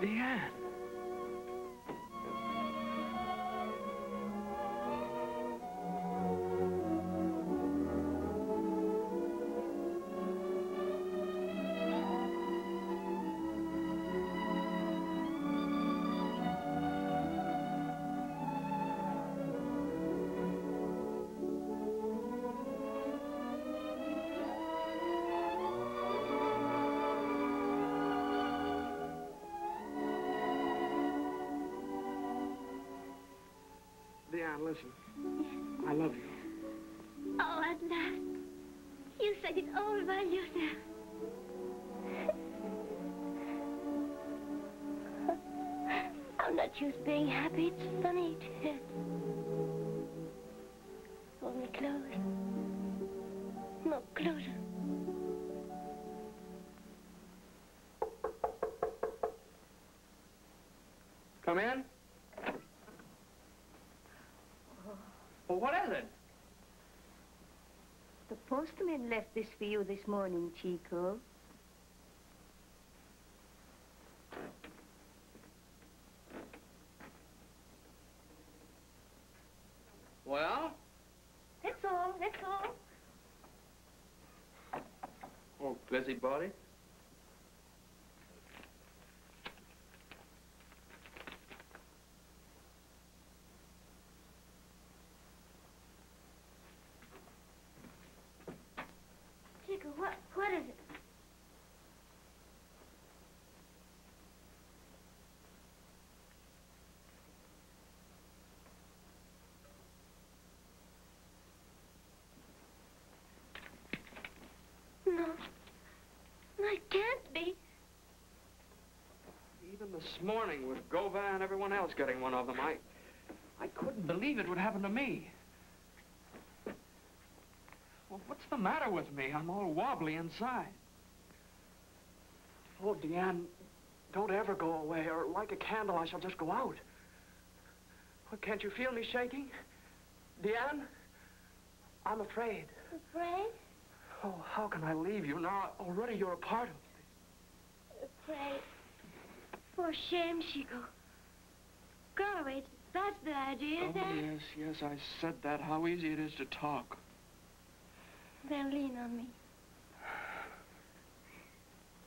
Deanne. Deanne, listen. I love you. Oh, at last. You said it all by yourself. I'm not just being happy, it's funny too. Hold me close. No, closer. Come in. Well, what is it? The postman left this for you this morning, Chico. Well? That's all, that's all. Oh, busybody. Chico, what is it? No. I can't be. Even this morning with Gova and everyone else getting one of them, I couldn't believe it would happen to me. Well, what's the matter with me? I'm all wobbly inside. Oh, Deanne, don't ever go away, or like a candle, I shall just go out. Well, can't you feel me shaking? Deanne, I'm afraid. Afraid? Oh, how can I leave you now? Already you're a part of me. Afraid. For shame, Chico. Go away. That's the idea, Oh, then. yes, I said that. How easy it is to talk. Then lean on me.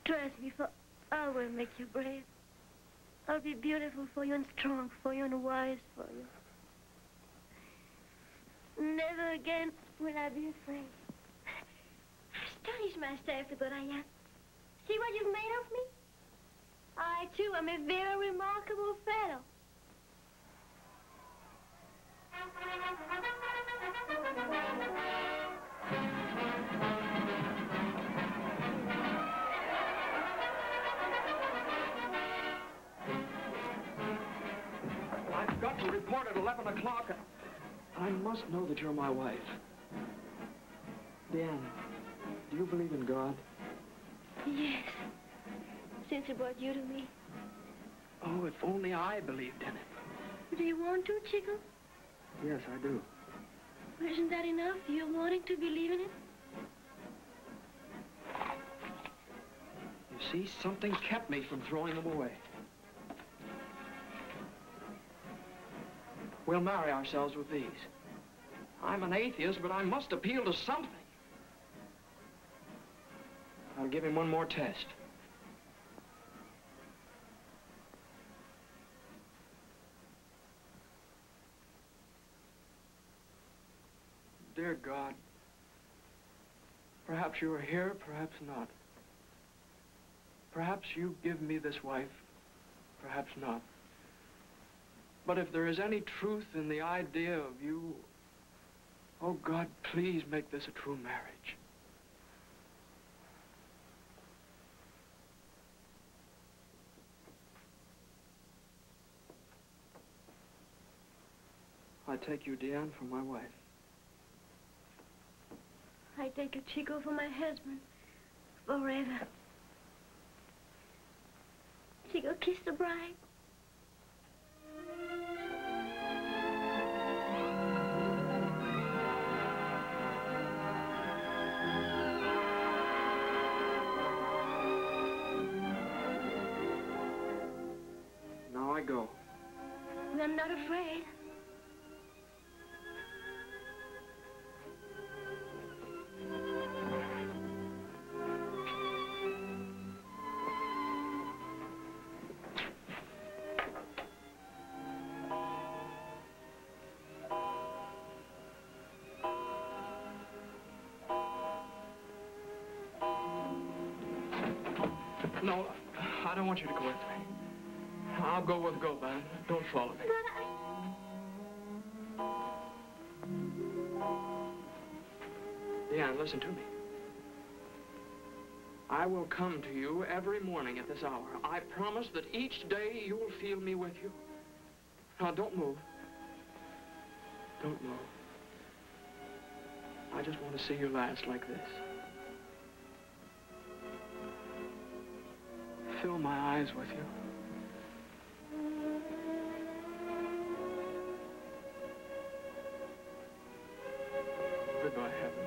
Trust me, for I will make you brave. I'll be beautiful for you and strong for you and wise for you. Never again will I be afraid. Astonish myself with what I am. See what you've made of me? I, too, am a very remarkable fellow. I've got to report at 11 o'clock. I must know that you're my wife. Dan, do you believe in God? Yes. Since he brought you to me. Oh, if only I believed in him. Do you want to, Chico? Yes, I do. Well, isn't that enough? You're wanting to believe in it? You see, something kept me from throwing them away. We'll marry ourselves with these. I'm an atheist, but I must appeal to something. I'll give him one more test. Dear God, perhaps you are here, perhaps not. Perhaps you give me this wife, perhaps not. But if there is any truth in the idea of you, oh God, please make this a true marriage. I take you, Deanne, for my wife. I take you, Chico, for my husband. Forever. Chico, kiss the bride. I go. I'm not afraid. No, I don't want you to go with me. I'll go with Goban. Don't follow me. Leanne, listen to me. I will come to you every morning at this hour. I promise that each day you'll feel me with you. Now, don't move. Don't move. I just want to see you last like this. Fill my eyes with you. Goodbye, Heaven.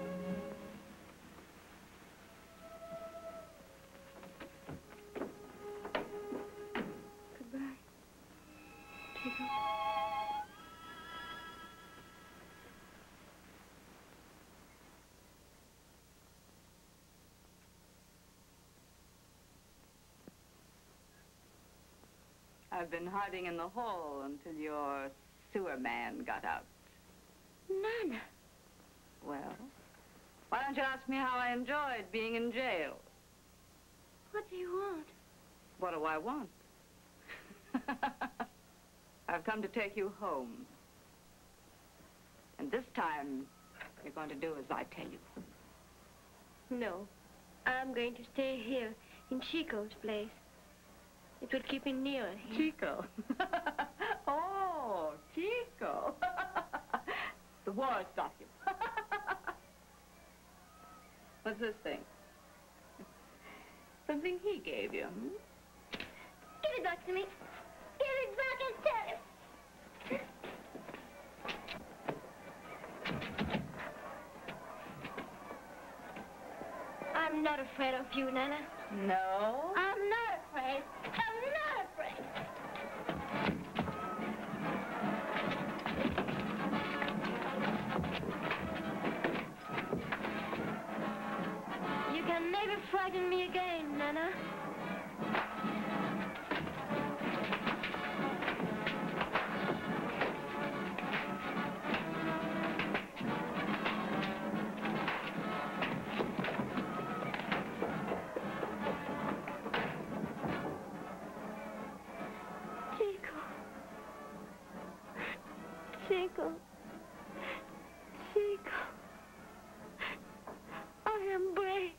Goodbye. Chico. I've been hiding in the hall until your sewer man got out. Nana. Well, why don't you ask me how I enjoyed being in jail? What do you want? What do I want? I've come to take you home. And this time, you're going to do as I tell you. No. I'm going to stay here in Chico's place. It will keep me nearer here. Chico. Oh, Chico. The war stopped you. What's this thing? Something he gave you, hmm? Give it back to me. Give it back and tell him. I'm not afraid of you, Nana. No? I'm not afraid. I'm not afraid. You can never frighten me again, Nana. Chico. Chico. I am brave.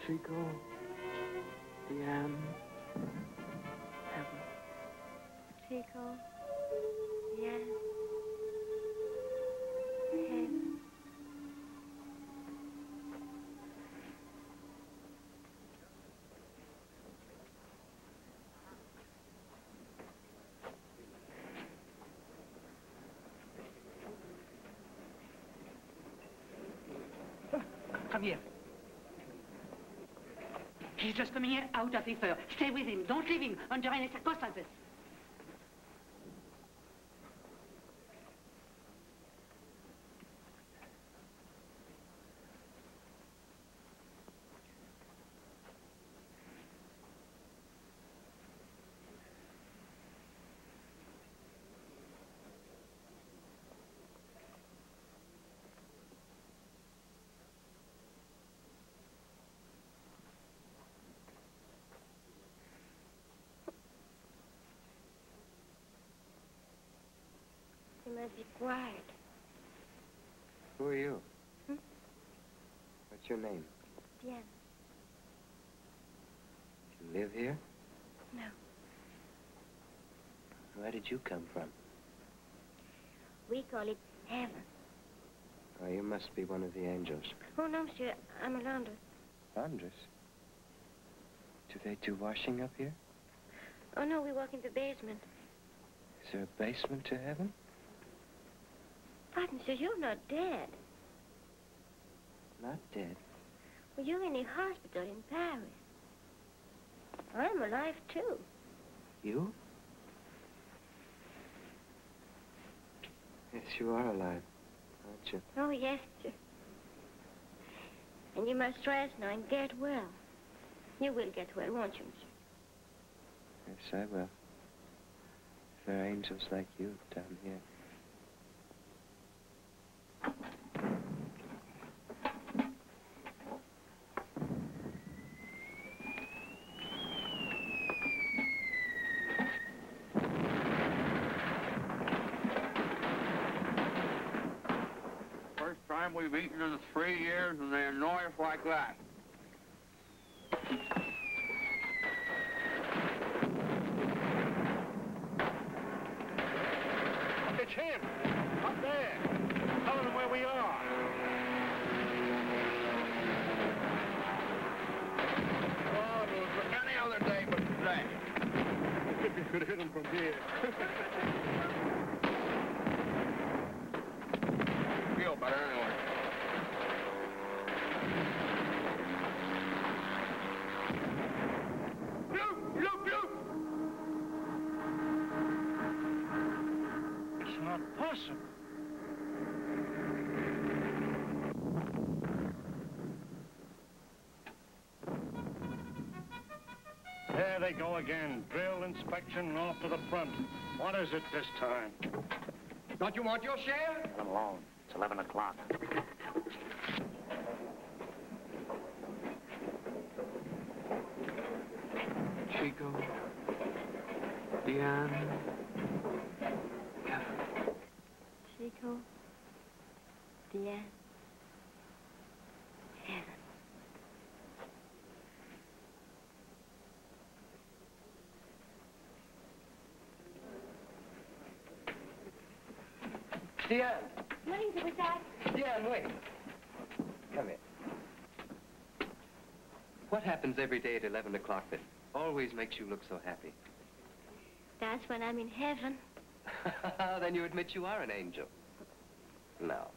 Chico, Leanne, Heaven. Chico, yes, Heaven. Come here. He's just coming here out of his fur. Stay with him. Don't leave him under any circumstances. You must be quiet. Who are you? Hmm? What's your name? Bien. You live here? No. Where did you come from? We call it heaven. Oh, you must be one of the angels. Oh, no, monsieur. I'm a laundress. Laundress? Do they do washing up here? Oh, no, we walk in the basement. Is there a basement to heaven? But, monsieur, you're not dead. Not dead. Well, you're in a hospital in Paris. I'm alive, too. You? Yes, you are alive, aren't you? Oh, yes, sir. And you must rest now and get well. You will get well, won't you, monsieur? Yes, I will. There are angels like you down here. First time we've eaten in 3 years, and they annoy us like that. It's him! Up there! Tell him where we are! Oh, it was any other day but today. If you could hit him from here. Feel better anyway. It's not possible. There they go again. Drill, inspection, and off to the front. What is it this time? Don't you want your share? Let him alone. It's 11 o'clock. Chico, Diane, Chico, Diane, heaven. Diane! Morning, Superstar. Diane, wait. Come here. What happens every day at 11 o'clock that always makes you look so happy? That's when I'm in heaven. Then you admit you are an angel. No.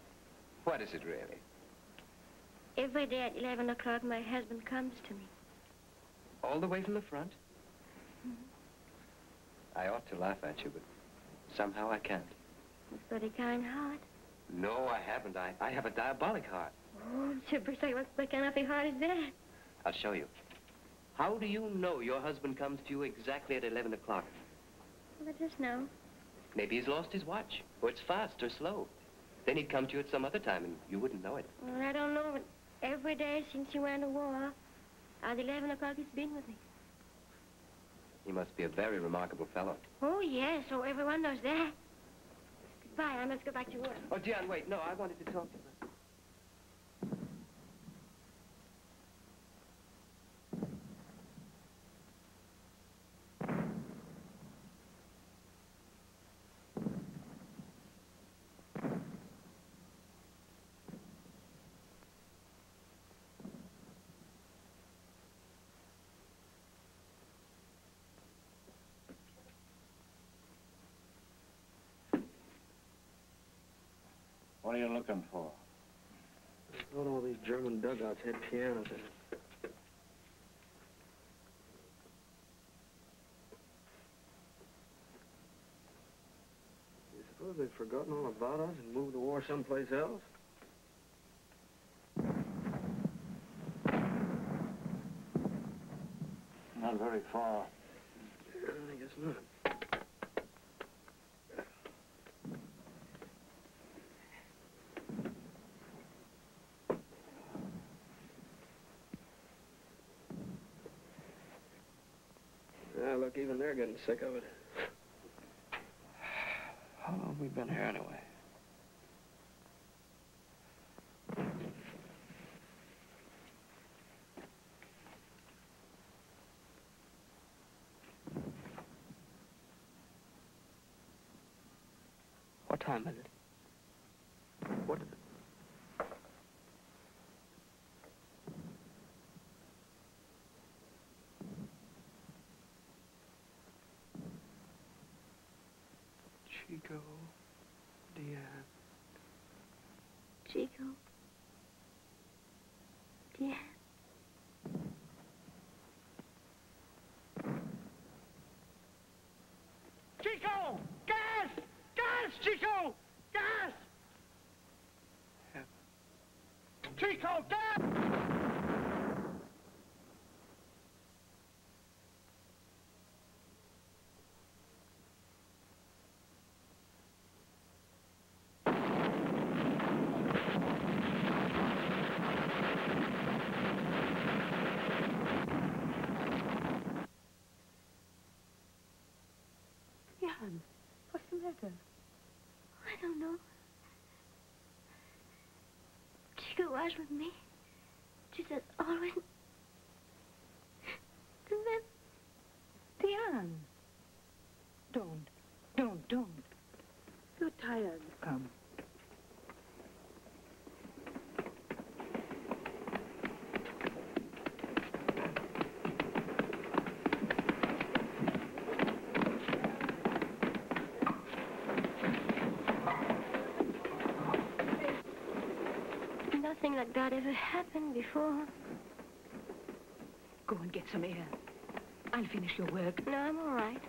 What is it really? Every day at 11 o'clock, my husband comes to me. All the way from the front? I ought to laugh at you, but somehow I can't. He's got a kind heart. No, I haven't. I have a diabolic heart. Oh, Superstar, what kind of a heart is that? I'll show you. How do you know your husband comes to you exactly at 11 o'clock? Well, I just know. Maybe he's lost his watch, or it's fast or slow. Then he'd come to you at some other time, and you wouldn't know it. Well, I don't know, but every day since he went to war, at 11 o'clock he's been with me. He must be a very remarkable fellow. Oh, yes, so everyone knows that. Goodbye, I must go back to work. Oh, Diane, wait. No, I wanted to talk to you. What are you looking for? I thought all these German dugouts had pianos in it. You suppose they've forgotten all about us and moved the war someplace else? Not very far. I guess not. Yeah, look, even they're getting sick of it. How long have we been here anyway? What time is it? What is it? Chico, Deanne. Chico. Deanne. Chico! Gas! Gas, Chico! Gas! Chico, gas! Jan, what's the matter? I don't know. Chico was with me. Just as always. And then... Diane. Don't. You're tired. Come. Nothing like that ever happened before. Go and get some air. I'll finish your work. No, I'm all right.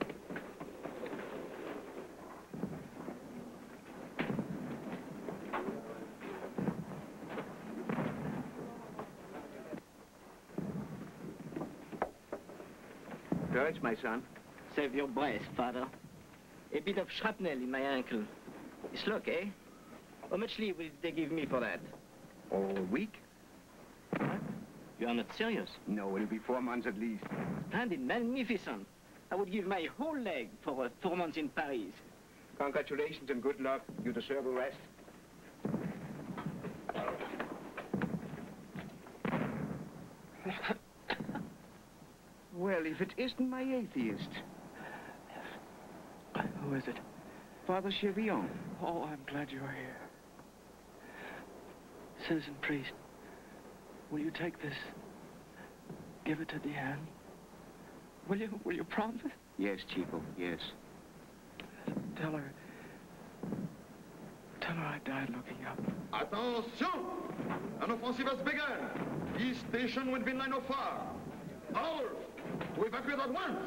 Courage, my son. Save your breath, father. A bit of shrapnel in my ankle. It's luck, eh? How much leave will they give me for that? Oh, a week? What? You are not serious? No, it'll be 4 months at least. Splendid, magnificent. I would give my whole leg for 4 months in Paris. Congratulations and good luck. You deserve a rest. Well, if it isn't my atheist. Who is it? Father Chevion. Oh, I'm glad you're here. Citizen priest, will you take this? Give it to Deanne? Will you promise? Yes, Chico, yes. Tell her I died looking up. Attention! An offensive has begun. East station within line of fire. Ours! To evacuate at once!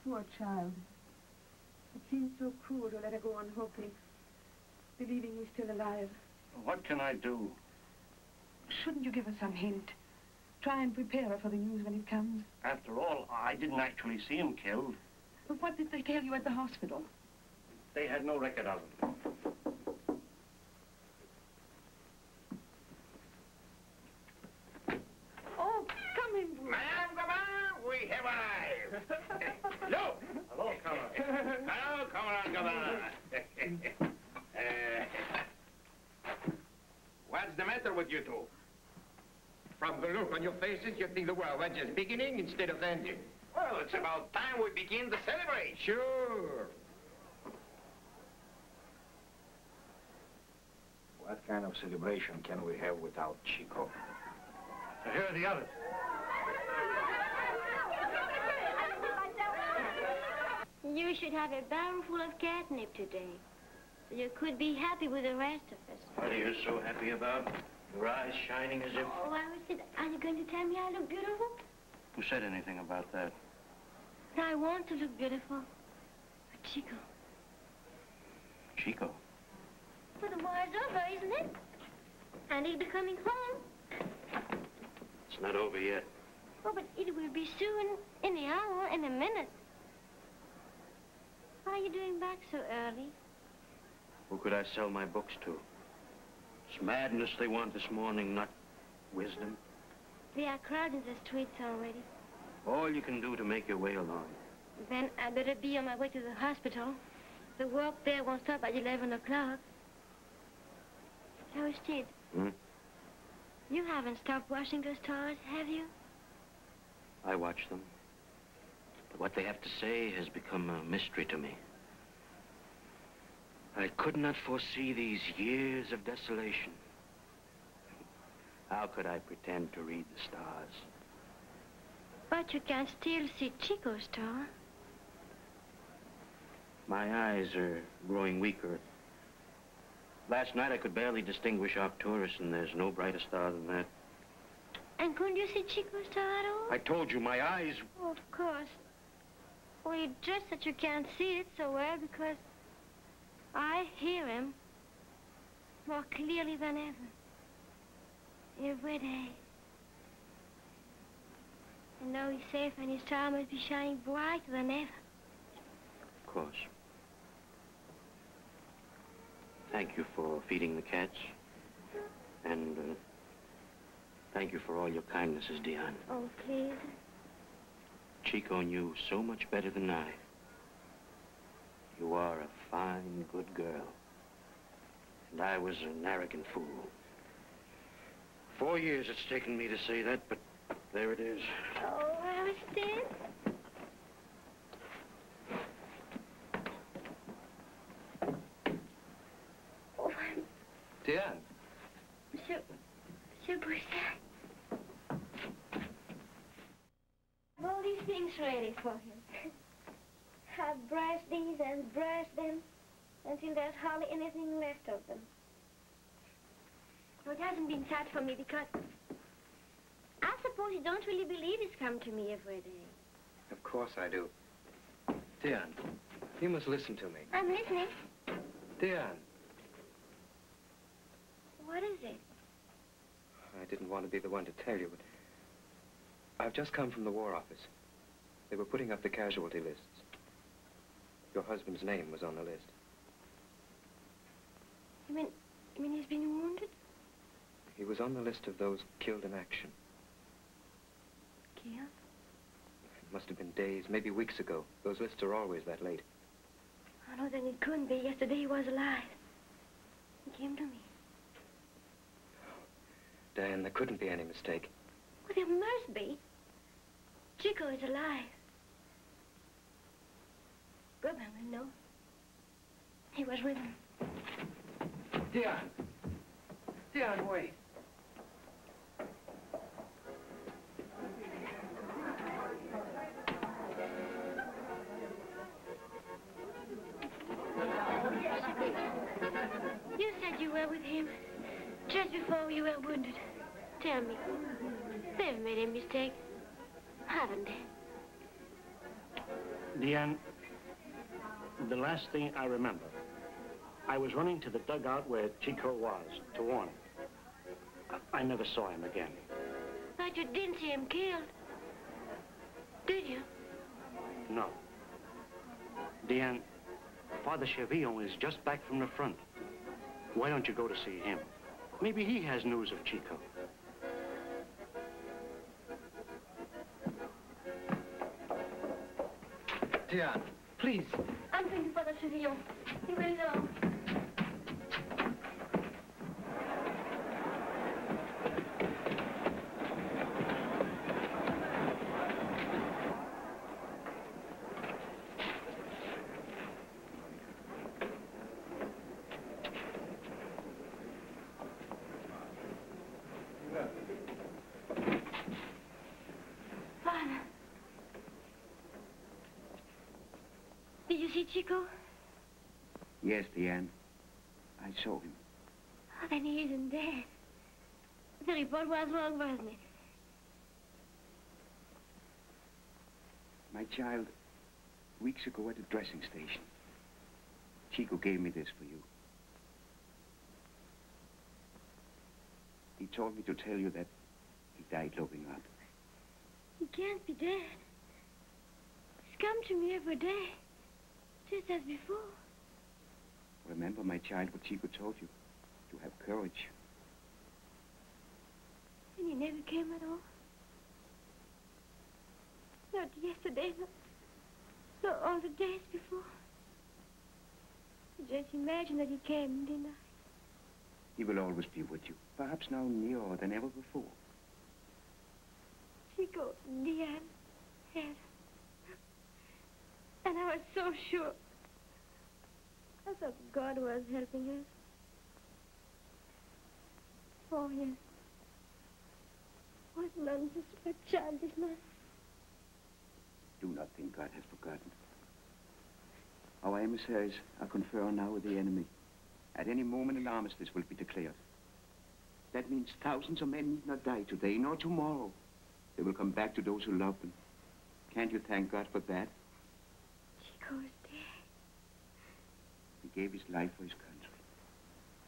Poor child. It seems so cruel to let her go on hoping, believing we're still alive. What can I do? Shouldn't you give her some hint? Try and prepare her for the news when it comes. After all, I didn't actually see him killed. But what did they tell you at the hospital? They had no record of it. Oh, come in, Bruce. Madame Gabin, we have arrived. Look! Hello, Colonel. Hello, Commandant Gabin. What's the matter with you two? From the look on your faces, you think the world was just beginning instead of ending. Well, it's about time we begin to celebrate. Sure. What kind of celebration can we have without Chico? Here are the others. You should have a barrel full of catnip today. So you could be happy with the rest of us. What are you so happy about? Your eyes shining as if... Oh, I said, are you going to tell me I look beautiful? Who said anything about that? I want to look beautiful. But Chico. Chico? But why war's over, isn't it? And he'll be coming home. It's not over yet. Oh, but it will be soon. In an hour, in a minute. Why are you doing back so early? Who could I sell my books to? It's madness they want this morning, not wisdom. They are crowding the streets already. All you can do to make your way along. Then I better be on my way to the hospital. The work there won't stop at 11 o'clock. Aristide, you haven't stopped washing those towels, have you? I watch them. But what they have to say has become a mystery to me. I could not foresee these years of desolation. How could I pretend to read the stars? But you can still see Chico's star. My eyes are growing weaker. Last night I could barely distinguish Arcturus, and there's no brighter star than that. And couldn't you see Chico's star at all? I told you, my eyes... Oh, of course. Well, it's just that you can't see it so well because I hear him more clearly than ever. Every day. I know he's safe and his star must be shining brighter than ever. Of course. Thank you for feeding the cats. And thank you for all your kindnesses, Diane. Oh, please. Chico knew so much better than I. You are a fine, good girl. And I was an arrogant fool. 4 years it's taken me to say that, but there it is. Oh, Aristide. Oh, Diane. Monsieur Brisset. All these things ready for him. I've brushed these and brushed them until there's hardly anything left of them. It hasn't been sad for me because I suppose you don't really believe he's come to me every day. Of course I do. Diane, you must listen to me. I'm listening. Diane. What is it? I didn't want to be the one to tell you, but I've just come from the War Office. They were putting up the casualty lists. Your husband's name was on the list. You mean he's been wounded? He was on the list of those killed in action. Killed? It must have been days, maybe weeks ago. Those lists are always that late. Oh, no, then it couldn't be. Yesterday he was alive. He came to me. Diane, there couldn't be any mistake. Well, there must be. Chico is alive. Goodman will know. He was with him. Diane! Diane, wait. You said you were with him just before you were wounded. Tell me, they've made a mistake, haven't they? Diane, the last thing I remember, I was running to the dugout where Chico was to warn him. I never saw him again. But you didn't see him killed, did you? No. Diane, Father Chevillon is just back from the front. Why don't you go to see him? Maybe he has news of Chico. Diane, please. I'm going to Father Chevillon. He will know. Father. Did you see Chico? Yes, Diane. I saw him. Oh, then he isn't dead. The report was wrong, wasn't it? My child, weeks ago at the dressing station, Chico gave me this for you. He told me to tell you that he died looking up. He can't be dead. He's come to me every day, just as before. Remember, my child, what Chico told you. To have courage. And he never came at all? Not yesterday, not all the days before. I just imagined that he came, didn't I? He will always be with you. Perhaps now nearer than ever before. Chico, Diane, Helen. And I was so sure. I thought God was helping us. Oh, yes. What nonsense, what childish nonsense. Do not think God has forgotten. Our emissaries are conferring now with the enemy. At any moment, an armistice will be declared. That means thousands of men need not die today, nor tomorrow. They will come back to those who love them. Can't you thank God for that? Chico's dead. He gave his life for his country.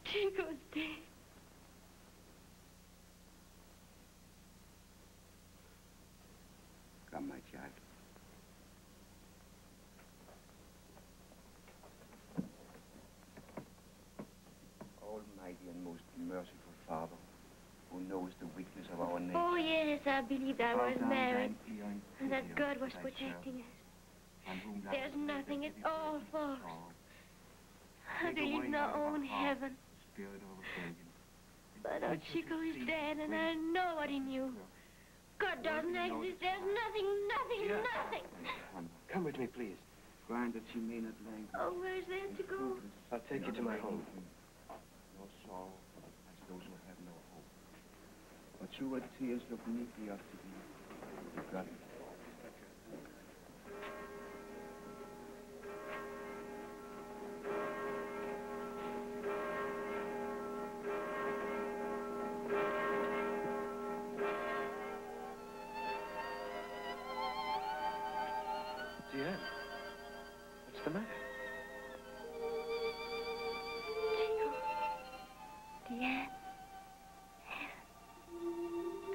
Chico's dead. Come, my child. Almighty and most merciful Father, who knows the weakness of our nature. Oh, yes, I believed I was married, and that God was protecting us. There's nothing, it's all false. I believe in our own heaven. But our Chico is dead, and I know what he knew. God doesn't exist. There's nothing. Come with me, please. Grant that she may not languish. Oh, where's there to go? I'll take you to my home. No sorrow as those who have no hope. But through her tears look meekly up to thee. God. Diane, what's the matter? Diane.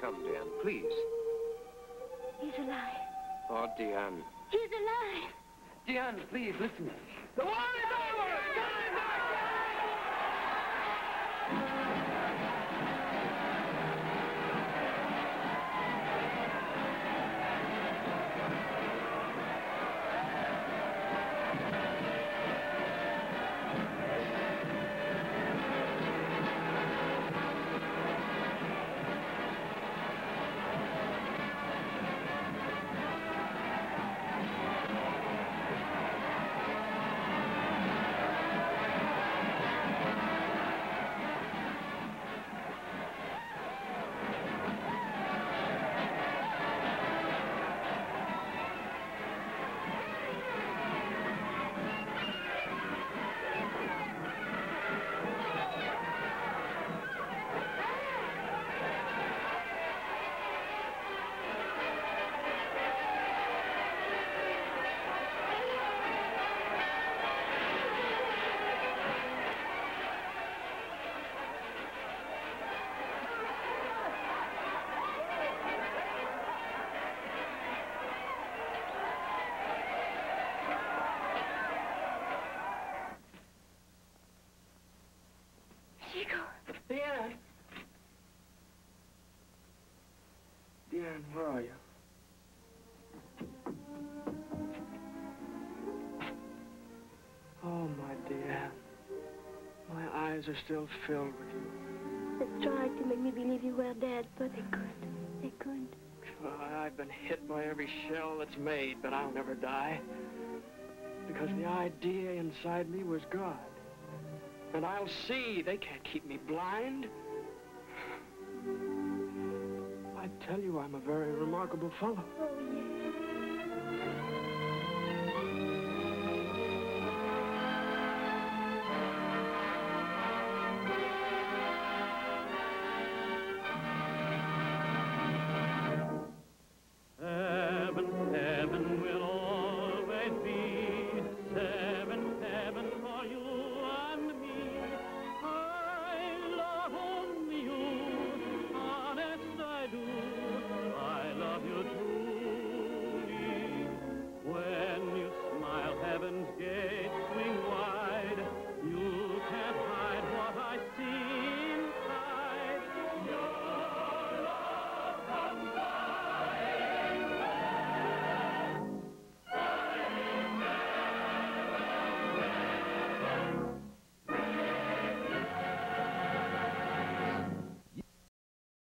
Come, Diane, please. He's alive. Oh, Diane. He's alive. Diane, please, listen. The war is over! Diane. Diane, where are you? Oh, my Diane. My eyes are still filled with you. They tried to make me believe you were dead, but they couldn't. They couldn't. I've been hit by every shell that's made, but I'll never die. Because the idea inside me was God. And I'll see. They can't keep me blind. I tell you, I'm a very remarkable fellow. Oh, yes.